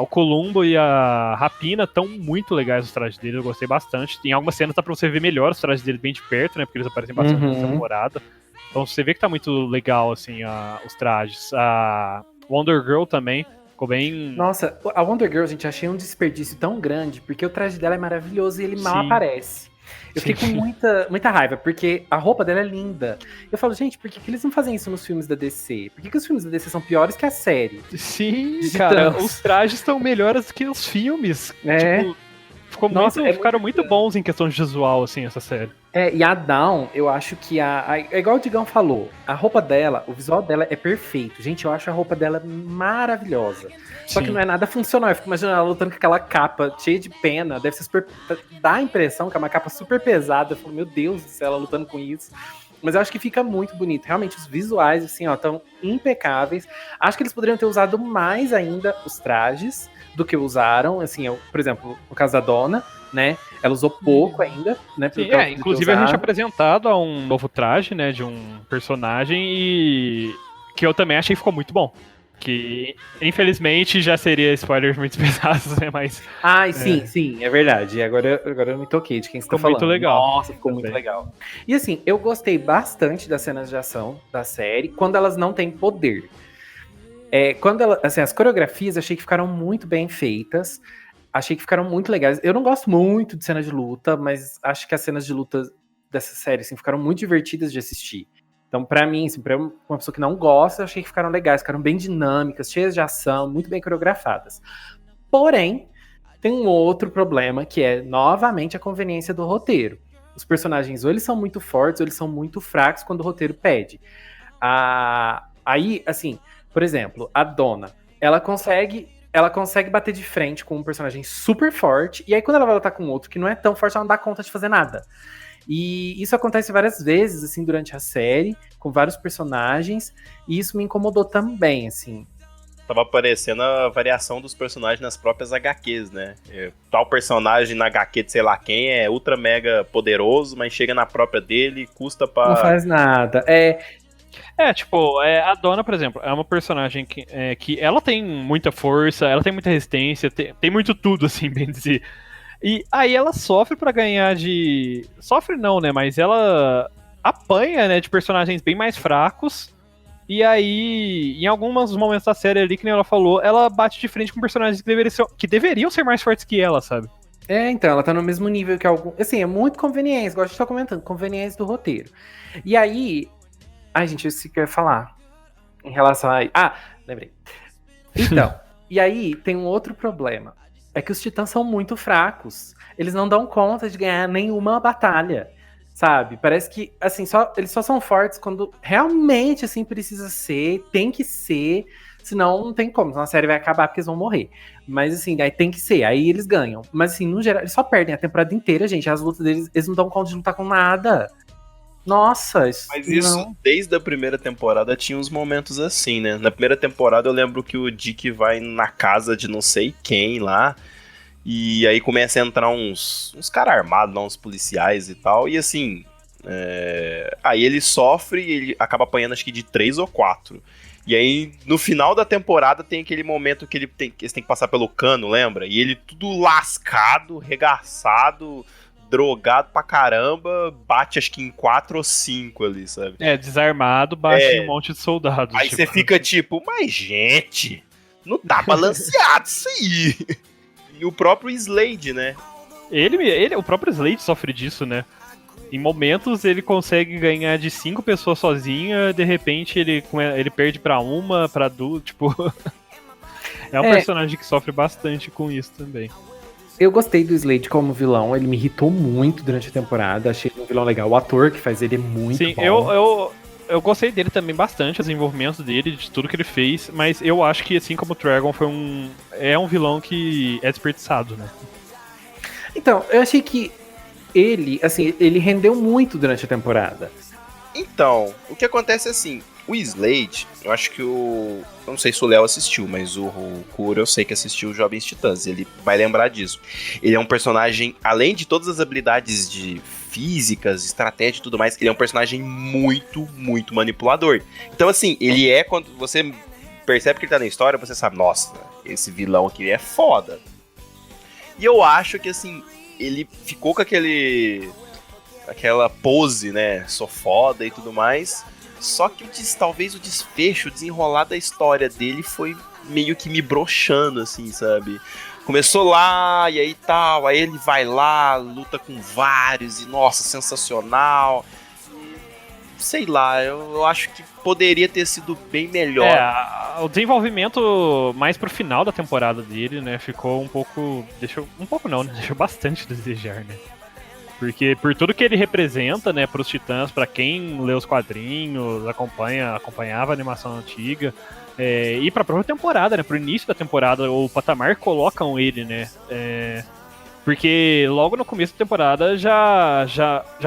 O Columbo e a Rapina estão muito legais, os trajes deles, eu gostei bastante. Tem algumas cenas dá pra você ver melhor os trajes deles bem de perto, né? Porque eles aparecem bastante na temporada. Então você vê que tá muito legal, assim, os trajes. A Wonder Girl também ficou bem... Nossa, a Wonder Girl, gente, achei um desperdício tão grande, porque o traje dela é maravilhoso e ele mal aparece. Eu fiquei com muita raiva, porque a roupa dela é linda. Eu falo, gente, por que eles não fazem isso nos filmes da DC? Por que os filmes da DC são piores que a série? Sim, cara, os trajes estão melhores que os filmes. Tipo, ficaram muito bons em questão de visual, assim, essa série. E a Dawn, eu acho que é igual o Digão falou, a roupa dela, o visual dela é perfeito. Gente, eu acho a roupa dela maravilhosa. Só que não é nada funcional. Eu fico imaginando ela lutando com aquela capa cheia de pena. Deve ser super... Dá a impressão que é uma capa super pesada. Eu falo, meu Deus do céu, ela lutando com isso. Mas eu acho que fica muito bonito. Realmente, os visuais, assim, ó, estão impecáveis. Acho que eles poderiam ter usado mais ainda os trajes do que usaram. Assim, por exemplo, no caso da Donna, né? Ela usou pouco ainda, né? Sim, inclusive a gente é apresentado a um novo traje, né? De um personagem e que eu também achei que ficou muito bom. Que, infelizmente, já seria spoilers muito pesados, né? Mas... sim, é verdade. Agora eu me toquei de quem você tá falando. Ficou muito legal. Nossa, ficou muito legal. E assim, eu gostei bastante das cenas de ação da série, quando elas não têm poder. As coreografias eu achei que ficaram muito bem feitas. Achei que ficaram muito legais. Eu não gosto muito de cenas de luta, mas acho que as cenas de luta dessa série assim, ficaram muito divertidas de assistir. Então, pra mim, assim, pra uma pessoa que não gosta, eu achei que ficaram legais, ficaram bem dinâmicas, cheias de ação, muito bem coreografadas. Porém, tem um outro problema, que é, novamente, a conveniência do roteiro. Os personagens, ou eles são muito fortes, ou eles são muito fracos quando o roteiro pede. Aí, assim, por exemplo, a Donna, ela consegue bater de frente com um personagem super forte, e aí quando ela vai lutar com outro que não é tão forte, ela não dá conta de fazer nada. E isso acontece várias vezes, assim, durante a série, com vários personagens, e isso me incomodou também, assim. Tava aparecendo a variação dos personagens nas próprias HQs, né? Tal personagem na HQ de sei lá quem é ultra mega poderoso, mas chega na própria dele e custa pra... Não faz nada. A Donna, por exemplo, é uma personagem que ela tem muita força, ela tem muita resistência, tem muito tudo, assim, bem dizer. E aí ela sofre pra ganhar de... Sofre não, né? Mas ela apanha, né, de personagens bem mais fracos. E aí, em alguns momentos da série ali, que nem ela falou, ela bate de frente com personagens que deveriam ser mais fortes que ela, sabe? Então, ela tá no mesmo nível que algum... Assim, é muito conveniência, igual a gente tá comentando, conveniência do roteiro. E aí... Ai, gente, isso que eu ia falar. Em relação a... lembrei. Então, e aí tem um outro problema. É que os titãs são muito fracos. Eles não dão conta de ganhar nenhuma batalha, sabe? Parece que, assim, eles só são fortes quando realmente, assim, precisa ser, tem que ser, senão não tem como, senão a série vai acabar porque eles vão morrer. Mas, assim, aí tem que ser, aí eles ganham. Mas, assim, no geral, eles só perdem a temporada inteira, gente. As lutas deles, eles não dão conta de lutar com nada. Nossa, mas isso, desde a primeira temporada, tinha uns momentos assim, né? Na primeira temporada eu lembro que o Dick vai na casa de não sei quem lá, e aí começa a entrar uns caras armados lá, uns policiais e tal, e assim, aí ele sofre e ele acaba apanhando acho que de 3 ou 4. E aí, no final da temporada, tem aquele momento que eles têm que passar pelo cano, lembra? E ele tudo lascado, regaçado, drogado pra caramba, bate acho que em 4 ou 5 ali, sabe? Desarmado, bate em um monte de soldados. Aí você fica tipo, mas gente, não tá balanceado isso aí. E o próprio Slade, né? O próprio Slade sofre disso, né? Em momentos ele consegue ganhar de 5 pessoas sozinha, de repente ele perde pra uma, pra duas, tipo... É um personagem que sofre bastante com isso também. Eu gostei do Slade como vilão, ele me irritou muito durante a temporada, achei ele um vilão legal. O ator que faz ele é muito bom. Sim, eu gostei dele também bastante, os desenvolvimentos dele, de tudo que ele fez, mas eu acho que, assim como o Trigon, é um vilão que é desperdiçado, né? Então, eu achei que ele rendeu muito durante a temporada. Então, o que acontece é assim, o Slade, eu acho que eu não sei se o Léo assistiu, mas o Kuro eu sei que assistiu Jovens Titãs, ele vai lembrar disso. Ele é um personagem, além de todas as habilidades de físicas, estratégia e tudo mais, ele é um personagem muito, muito manipulador. Então assim, quando você percebe que ele tá na história, você sabe, nossa, esse vilão aqui é foda. E eu acho que assim, ele ficou com aquela pose, né, sou foda e tudo mais. Só que talvez o desfecho, o desenrolar da história dele foi meio que me broxando, assim, sabe? Começou lá, e aí tal, aí ele vai lá, luta com vários, e nossa, sensacional. Sei lá, eu acho que poderia ter sido bem melhor. O desenvolvimento mais pro final da temporada dele, né, ficou um pouco... Deixou bastante a desejar, né? Porque por tudo que ele representa, né, pros Titãs, pra quem lê os quadrinhos, acompanhava a animação antiga, e pra própria temporada, né, pro início da temporada, o patamar colocam ele, né, porque logo no começo da temporada já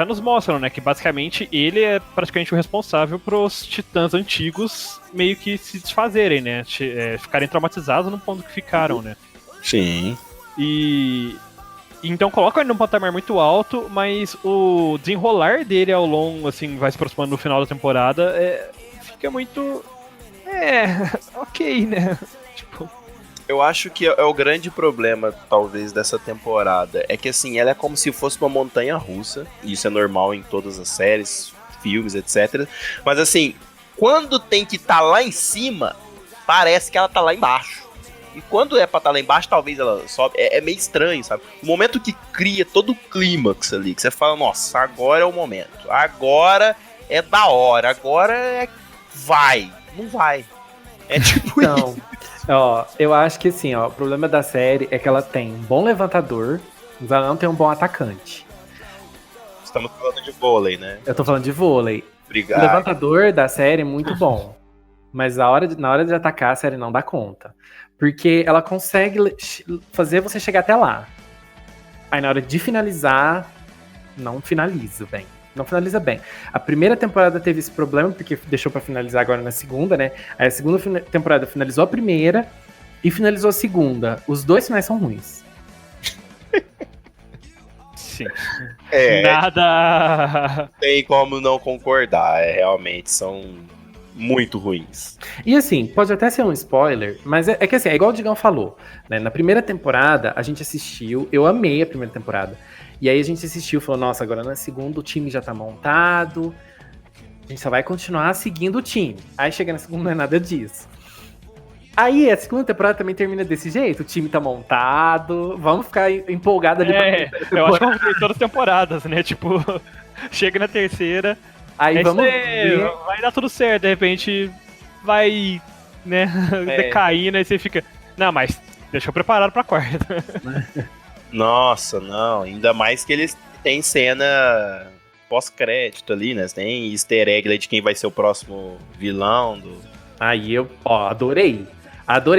nos mostram, né, que basicamente ele é praticamente o responsável pros Titãs antigos meio que se desfazerem, né, ficarem traumatizados no ponto que ficaram, né. Sim. Então colocam ele num patamar muito alto, mas o desenrolar dele ao longo, assim, vai se aproximando no final da temporada, fica muito... ok, né? Tipo... Eu acho que é o grande problema, talvez, dessa temporada. É que, assim, ela é como se fosse uma montanha russa. E isso é normal em todas as séries, filmes, etc. Mas, assim, quando tem que estar lá em cima, parece que ela tá lá embaixo. E quando é pra estar lá embaixo, talvez ela sobe. É meio estranho, sabe? O momento que cria todo o clímax ali, que você fala, nossa, agora é o momento. Agora é da hora. Agora vai. Não vai. É tipo Então, isso. ó, eu acho que assim, ó, o problema da série é que ela tem um bom levantador, mas ela não tem um bom atacante. Estamos falando de vôlei, né? Eu tô falando de vôlei. Obrigado. O levantador da série é muito bom. Mas na hora de atacar, a série não dá conta. Porque ela consegue fazer você chegar até lá. Aí na hora de finalizar, não finaliza bem. Não finaliza bem. A primeira temporada teve esse problema, porque deixou pra finalizar agora na segunda, né? Aí a segunda temporada finalizou a primeira e finalizou a segunda. Os dois finais são ruins. Sim. Nada. Tem como não concordar. Realmente são muito ruins. E assim, pode até ser um spoiler, mas é que assim, é igual o Digão falou, né? Na primeira temporada, a gente assistiu, eu amei a primeira temporada. E aí a gente assistiu e falou, nossa, agora na segunda o time já tá montado, a gente só vai continuar seguindo o time. Aí chega na segunda não é nada disso. Aí a segunda temporada também termina desse jeito, o time tá montado, vamos ficar empolgados ali pra eu acho que vamos ter todas as temporadas, né? Tipo, chega na terceira... Aí vamos ver. Vai dar tudo certo, de repente vai, né, decaindo, aí você fica, não, mas deixa eu preparar pra quarta. Nossa, não, ainda mais que eles têm cena pós-crédito ali, né, tem easter egg ali de quem vai ser o próximo vilão Aí eu, adorei,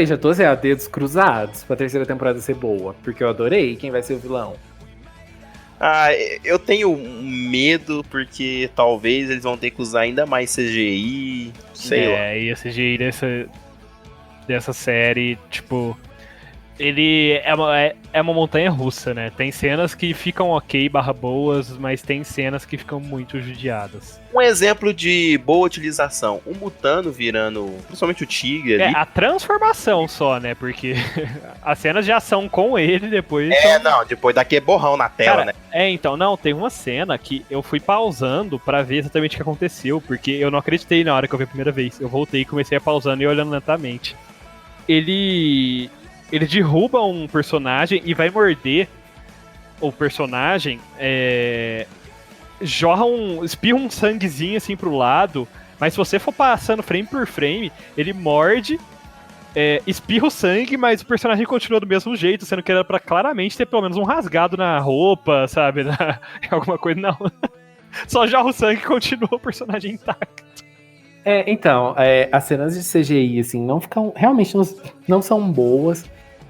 já tô assim, dedos cruzados pra terceira temporada ser boa, porque eu adorei quem vai ser o vilão. Eu tenho medo porque talvez eles vão ter que usar ainda mais CGI, sei lá. E a CGI dessa série, tipo, ele é uma montanha russa, né? Tem cenas que ficam ok, boas, mas tem cenas que ficam muito judiadas. Um exemplo de boa utilização, o Mutano virando, principalmente o Tigre ali. A transformação só, né? Porque as cenas de ação com ele depois... depois daqui é borrão na tela, cara, né? Então, não, tem uma cena que eu fui pausando pra ver exatamente o que aconteceu, porque eu não acreditei na hora que eu vi a primeira vez. Eu voltei e comecei a pausando e olhando lentamente. Ele derruba um personagem e vai morder o personagem, espirra um sanguezinho assim pro lado, mas se você for passando frame por frame, ele morde, espirra o sangue, mas o personagem continua do mesmo jeito, sendo que era pra claramente ter pelo menos um rasgado na roupa, sabe? Alguma coisa, não. Só jorra o sangue e continua o personagem intacto. Então, as cenas de CGI, assim, não ficam. Realmente não são boas.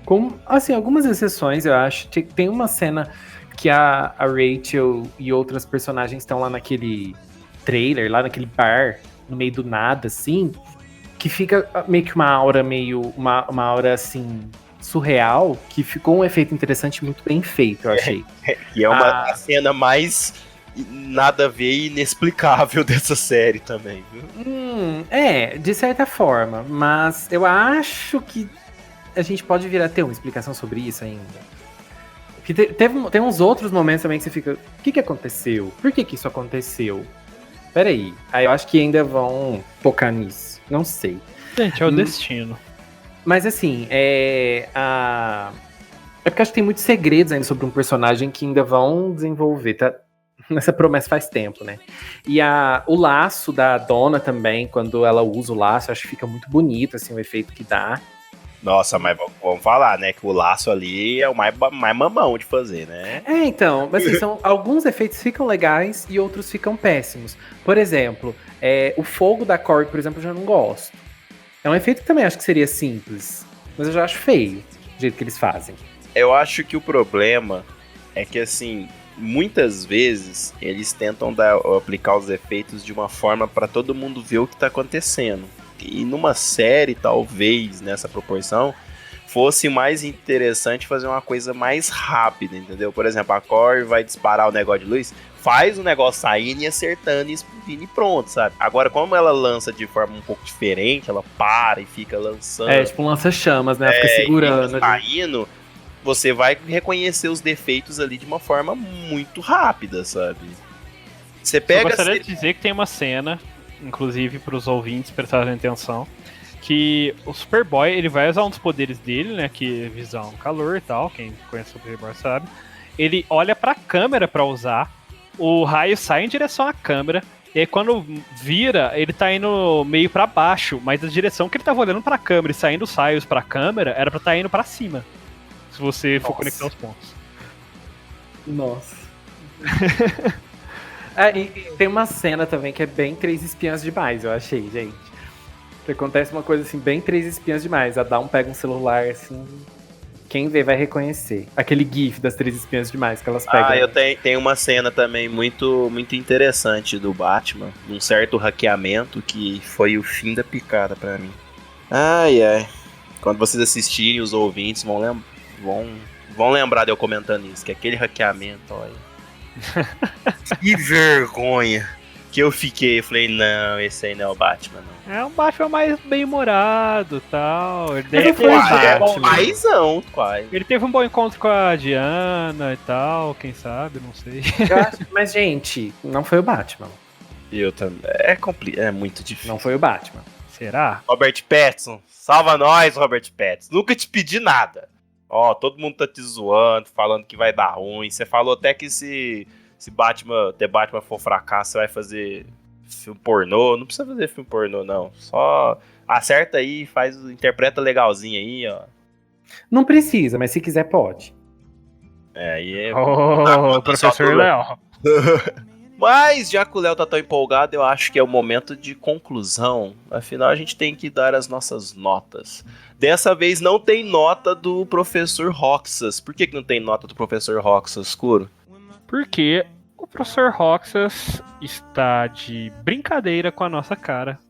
Com, assim, algumas exceções, eu acho. Tem uma cena que a Rachel e outras personagens estão lá naquele trailer, lá naquele bar, no meio do nada, assim, que fica meio que uma aura uma aura, assim, surreal, que ficou um efeito interessante, muito bem feito, eu achei. E é uma cena mais nada a ver e inexplicável dessa série também, viu? De certa forma, mas eu acho que a gente pode vir a ter uma explicação sobre isso ainda. Porque tem uns outros momentos também que você fica, o que aconteceu? Por que isso aconteceu? Peraí, aí eu acho que ainda vão focar nisso, não sei. Gente, é o destino. Mas assim, é porque eu acho que tem muitos segredos ainda sobre um personagem que ainda vão desenvolver, tá? Essa promessa faz tempo, né? E o laço da Donna também, quando ela usa o laço, eu acho que fica muito bonito, assim, o efeito que dá. Nossa, mas vamos falar, né? Que o laço ali é o mais mamão de fazer, né? Então, mas assim, alguns efeitos ficam legais e outros ficam péssimos. Por exemplo, o fogo da Corey, por exemplo, eu já não gosto. É um efeito que também acho que seria simples, mas eu já acho feio o jeito que eles fazem. Eu acho que o problema é que, assim, muitas vezes eles tentam aplicar os efeitos de uma forma para todo mundo ver o que tá acontecendo. E numa série, talvez, nessa proporção, fosse mais interessante fazer uma coisa mais rápida, entendeu? Por exemplo, a Corey vai disparar o negócio de luz, faz o negócio saindo e acertando e explodindo e pronto, sabe? Agora, como ela lança de forma um pouco diferente, ela para e fica lançando... tipo um lança-chamas, né? Ela fica segurando. Fica saindo, você vai reconhecer os defeitos ali de uma forma muito rápida, sabe? Você pega... Eu gostaria de dizer que tem uma cena, inclusive para os ouvintes prestarem atenção, que o Superboy, ele vai usar um dos poderes dele, né, que é visão calor e tal, quem conhece o Superboy sabe. Ele olha pra câmera pra usar, o raio sai em direção à câmera, e aí quando vira, ele tá indo meio pra baixo, mas a direção que ele tava olhando pra câmera e saindo os raios pra câmera era pra tá indo pra cima, se você for conectar os pontos. Nossa. E tem uma cena também que é bem Três Espiãs Demais, eu achei, gente. Que acontece uma coisa assim, bem Três Espiãs Demais. A Dawn pega um celular assim, quem vê vai reconhecer. Aquele gif das Três Espiãs Demais que elas pegam. Eu tenho uma cena também muito, muito interessante do Batman, um certo hackeamento que foi o fim da picada pra mim. Ai. Quando vocês assistirem, os ouvintes vão lembrar de eu comentando isso, que aquele hackeamento, olha. Que vergonha que eu fiquei. Eu falei, não, esse aí não é o Batman, não. É um Batman mais bem-humorado e tal. Ele foi paizão, quase. Ele teve um bom encontro com a Diana e tal, quem sabe, não sei. Mas, gente, não foi o Batman. Eu também. É muito difícil. Não foi o Batman. Será? Robert Pattinson, salva nós, Robert Pattinson. Nunca te pedi nada. Todo mundo tá te zoando, falando que vai dar ruim. Você falou até que se The Batman for fracasso, você vai fazer filme pornô. Não precisa fazer filme pornô, não. Só acerta aí, interpreta legalzinho aí, ó. Não precisa, mas se quiser pode. Professor Léo. Mas, já que o Léo tá tão empolgado, eu acho que é o momento de conclusão. Afinal, a gente tem que dar as nossas notas. Dessa vez não tem nota do Professor Roxas. Por que não tem nota do Professor Roxas, Escuro? Porque o Professor Roxas está de brincadeira com a nossa cara.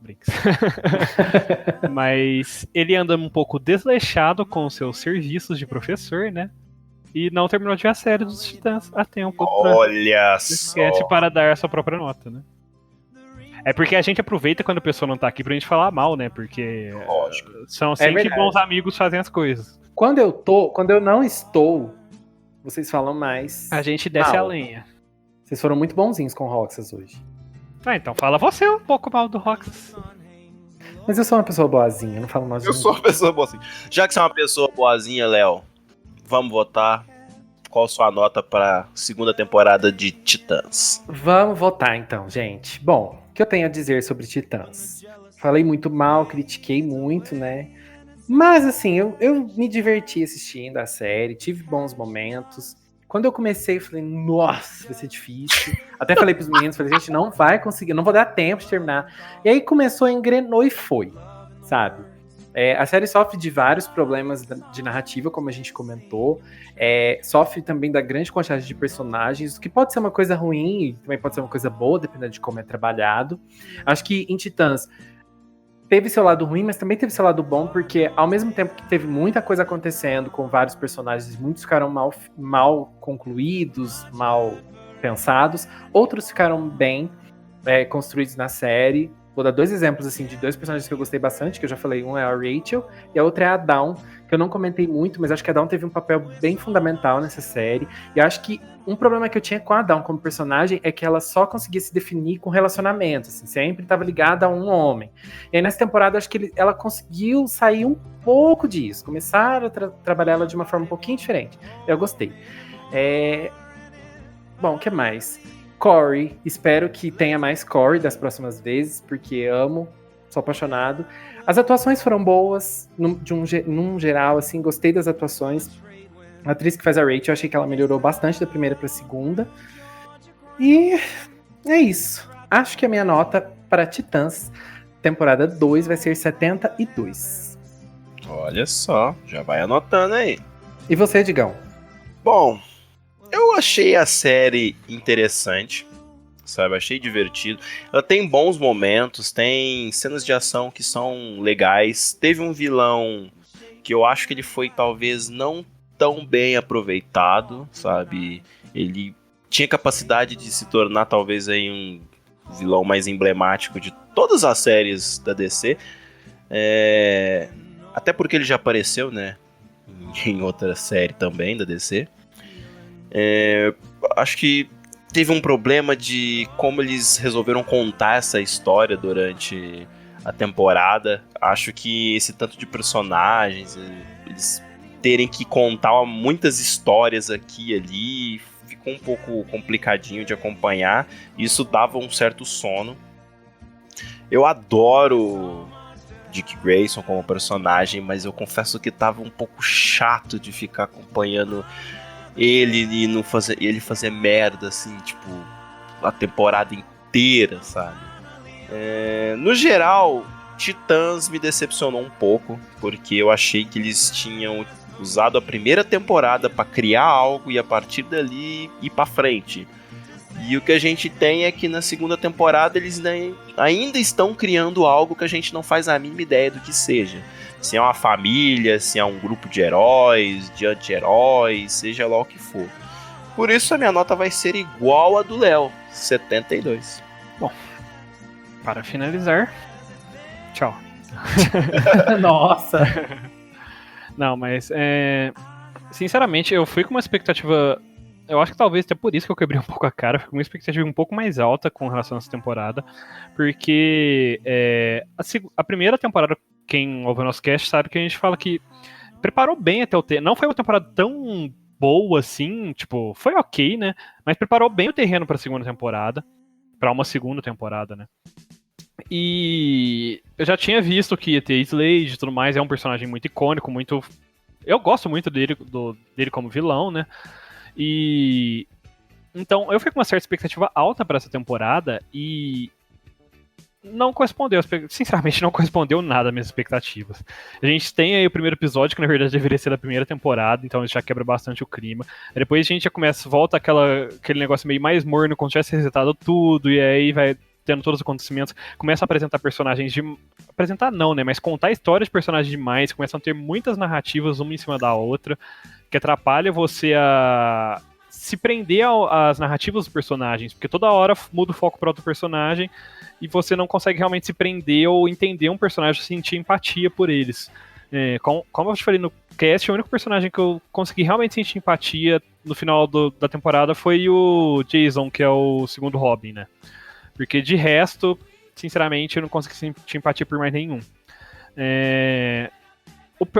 Mas ele anda um pouco desleixado com os seus serviços de professor, né? E não terminou de ver a série dos Titãs a tempo. Olha só. Para dar a sua própria nota, né? É porque a gente aproveita quando a pessoa não tá aqui pra gente falar mal, né? Porque são assim que bons amigos fazem as coisas. Quando eu não estou, vocês falam mais. A gente desce a lenha. Vocês foram muito bonzinhos com o Roxas hoje. Então fala você um pouco mal do Roxas. Mas eu sou uma pessoa boazinha, eu não falo mal de Eu sou uma pessoa boazinha. Já que você é uma pessoa boazinha, Léo, vamos votar. qual a sua nota para segunda temporada de Titãs? Vamos votar então, gente. Bom, o que eu tenho a dizer sobre Titãs? Falei muito mal, critiquei muito, né? Mas assim, eu me diverti assistindo a série, tive bons momentos. Quando eu comecei, eu falei, nossa, vai ser difícil. Até falei pros meninos, falei, gente, não vai conseguir, não vou dar tempo de terminar. E aí começou, engrenou e foi, sabe? A série sofre de vários problemas de narrativa, como a gente comentou. Sofre também da grande quantidade de personagens, o que pode ser uma coisa ruim e também pode ser uma coisa boa, dependendo de como é trabalhado. Acho que em Titãs teve seu lado ruim, mas também teve seu lado bom, porque ao mesmo tempo que teve muita coisa acontecendo com vários personagens, muitos ficaram mal concluídos, mal pensados, outros ficaram bem construídos na série. Vou dar 2 exemplos assim de 2 personagens que eu gostei bastante, que eu já falei, um é a Rachel e a outra é a Dawn, que eu não comentei muito, mas acho que a Dawn teve um papel bem fundamental nessa série, e acho que um problema que eu tinha com a Dawn como personagem é que ela só conseguia se definir com relacionamentos, assim, sempre estava ligada a um homem. E aí nessa temporada acho que ela conseguiu sair um pouco disso, começaram a trabalhar ela de uma forma um pouquinho diferente. Eu gostei. Bom, o que mais? Corey, espero que tenha mais Corey das próximas vezes, porque amo, sou apaixonado. As atuações foram boas, num geral, assim, gostei das atuações. A atriz que faz a Rachel, eu achei que ela melhorou bastante da primeira pra segunda. E é isso. Acho que a minha nota para Titãs, temporada 2, vai ser 72. Olha só, já vai anotando aí. E você, Digão? Bom, eu achei a série interessante, sabe? Achei divertido. Ela tem bons momentos, tem cenas de ação que são legais. Teve um vilão que eu acho que ele foi talvez não tão bem aproveitado, sabe? Ele tinha capacidade de se tornar talvez aí um vilão mais emblemático de todas as séries da DC. Até porque ele já apareceu, né? Em outra série também da DC. Acho que teve um problema de como eles resolveram contar essa história durante a temporada. Acho que esse tanto de personagens, eles terem que contar muitas histórias aqui e ali, ficou um pouco complicadinho de acompanhar. Isso dava um certo sono. Eu adoro Dick Grayson como personagem, mas eu confesso que tava um pouco chato de ficar acompanhando ele e não fazer, ele fazer merda, assim, tipo, a temporada inteira, sabe? No geral, Titãs me decepcionou um pouco, porque eu achei que eles tinham usado a primeira temporada pra criar algo e a partir dali ir pra frente. E o que a gente tem é que na segunda temporada eles ainda estão criando algo que a gente não faz a mínima ideia do que seja. Se é uma família, se é um grupo de heróis, de anti-heróis, seja lá o que for. Por isso a minha nota vai ser igual a do Léo, 72. Bom, para finalizar, tchau. Nossa! Não, mas sinceramente eu fui com uma expectativa. Eu acho que talvez até por isso que eu quebrei um pouco a cara. Fui com uma expectativa um pouco mais alta com relação a essa temporada. Porque a primeira temporada, quem ouve o nosso cast sabe que a gente fala que preparou bem até o terreno. Não foi uma temporada tão boa assim, tipo, foi ok, né? Mas preparou bem o terreno pra segunda temporada. Pra uma segunda temporada, né? E eu já tinha visto que ia ter Slade e tudo mais. É um personagem muito icônico, muito... Eu gosto muito dele como vilão, né? E então eu fiquei com uma certa expectativa alta para essa temporada e não correspondeu, sinceramente não correspondeu nada às minhas expectativas. A gente tem aí o primeiro episódio que na verdade deveria ser da primeira temporada, então isso já quebra bastante o clima. Depois a gente já volta aquele negócio meio mais morno, como se tivesse resetado tudo, e aí vai tendo todos os acontecimentos, começa a apresentar personagens apresentar não, né, mas contar histórias de personagens demais, começam a ter muitas narrativas uma em cima da outra, que atrapalha você a se prender às narrativas dos personagens, porque toda hora muda o foco para outro personagem e você não consegue realmente se prender ou entender um personagem, sentir empatia por eles. Como eu te falei no cast, o único personagem que eu consegui realmente sentir empatia no final da temporada foi o Jason, que é o segundo Robin, né? Porque de resto, sinceramente, eu não consegui sentir empatia por mais nenhum.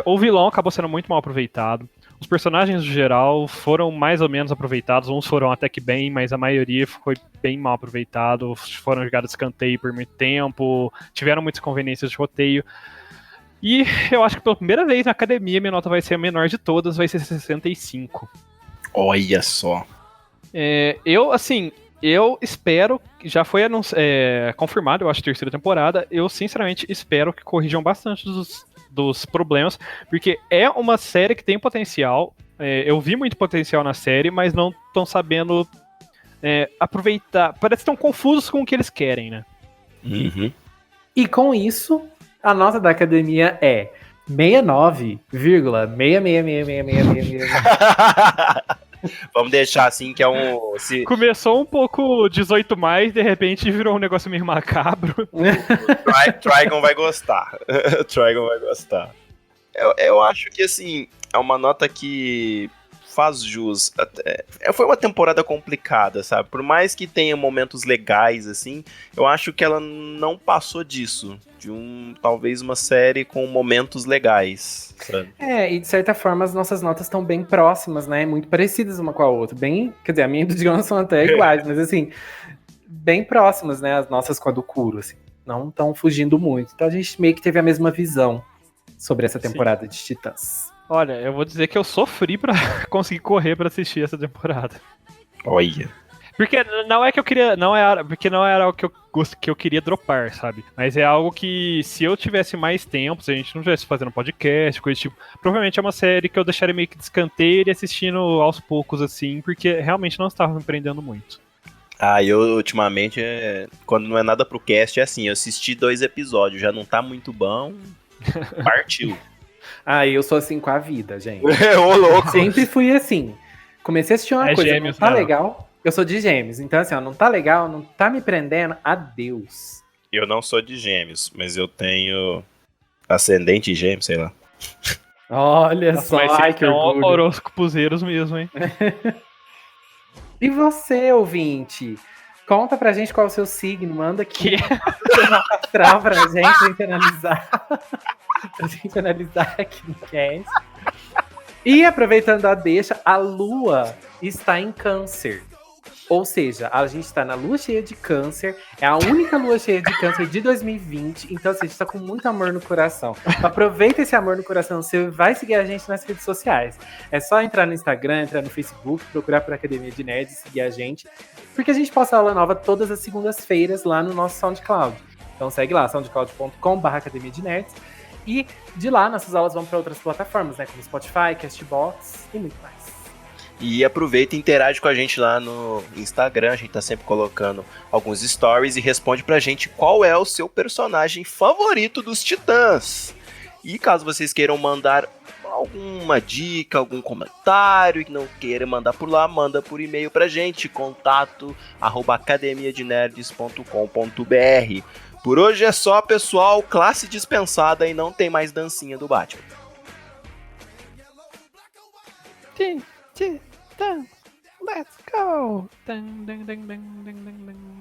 O vilão acabou sendo muito mal aproveitado. Os personagens, no geral, foram mais ou menos aproveitados. Uns foram até que bem, mas a maioria foi bem mal aproveitado. Foram jogados de escanteio por muito tempo, tiveram muitas conveniências de roteiro. E eu acho que pela primeira vez na academia, minha nota vai ser a menor de todas, vai ser 65. Olha só. Eu espero, já foi confirmado, eu acho, a terceira temporada, eu sinceramente espero que corrijam bastante dos problemas, porque é uma série que tem potencial, eu vi muito potencial na série, mas não estão sabendo aproveitar, parece que estão confusos com o que eles querem, né? Uhum. E com isso, a nota da academia é 69,6666666. Vamos deixar assim que é um. Começou um pouco 18 mais, de repente virou um negócio meio macabro. Trigon vai gostar. Trigon vai gostar. Eu acho que assim, é uma nota que faz jus. Foi uma temporada complicada, sabe? Por mais que tenha momentos legais, assim, eu acho que ela não passou disso. Talvez uma série com momentos legais, sabe? E de certa forma as nossas notas estão bem próximas, né? Muito parecidas uma com a outra. Quer dizer, a minha e do Digão são até iguais, mas assim, bem próximas, né? As nossas com a do Kuro, assim. Não estão fugindo muito. Então a gente meio que teve a mesma visão sobre essa temporada de Titãs. Olha, eu vou dizer que eu sofri pra conseguir correr pra assistir essa temporada. Olha. Porque não é que eu queria. Porque não era algo que eu queria dropar, sabe? Mas é algo que, se eu tivesse mais tempo, se a gente não estivesse fazendo podcast, coisa tipo. Provavelmente é uma série que eu deixaria meio que de escanteio e assistindo aos poucos, assim, porque realmente não estava me prendendo muito. Eu ultimamente, quando não é nada pro cast, é assim, eu assisti 2 episódios, já não tá muito bom, partiu. Eu sou assim com a vida, gente. Ô, louco. Sempre fui assim. Comecei a assistir uma coisa, Gêmeos, não tá não. legal. Eu sou de Gêmeos, então assim, não tá legal, não tá me prendendo, adeus. Eu não sou de Gêmeos, mas eu tenho ascendente em Gêmeos, sei lá. Olha Nossa, só, mas ai vocês que são orgulho. horóscopuzeiros mesmo, hein? E você, ouvinte? Conta pra gente qual é o seu signo, manda aqui o mapa astral pra gente analisar. Pra gente analisar aqui no cast. E aproveitando a deixa, a Lua está em Câncer. Ou seja, a gente está na lua cheia de Câncer, é a única lua cheia de Câncer de 2020, então assim, a gente está com muito amor no coração. Aproveita esse amor no coração, você vai seguir a gente nas redes sociais. É só entrar no Instagram, entrar no Facebook, procurar por Academia de Nerds, seguir a gente, porque a gente posta aula nova todas as segundas-feiras lá no nosso SoundCloud. Então segue lá, soundcloud.com/Academia de Nerds, e de lá nossas aulas vão para outras plataformas, né, como Spotify, Castbox e muito mais. E aproveita e interage com a gente lá no Instagram, a gente tá sempre colocando alguns stories e responde pra gente qual é o seu personagem favorito dos Titãs. E caso vocês queiram mandar alguma dica, algum comentário e não queira mandar por lá, manda por e-mail pra gente, contato@academiadenerds.com.br. Por hoje é só, pessoal, classe dispensada e não tem mais dancinha do Batman. Let's go! Dun, dun, dun, dun, dun, dun, dun.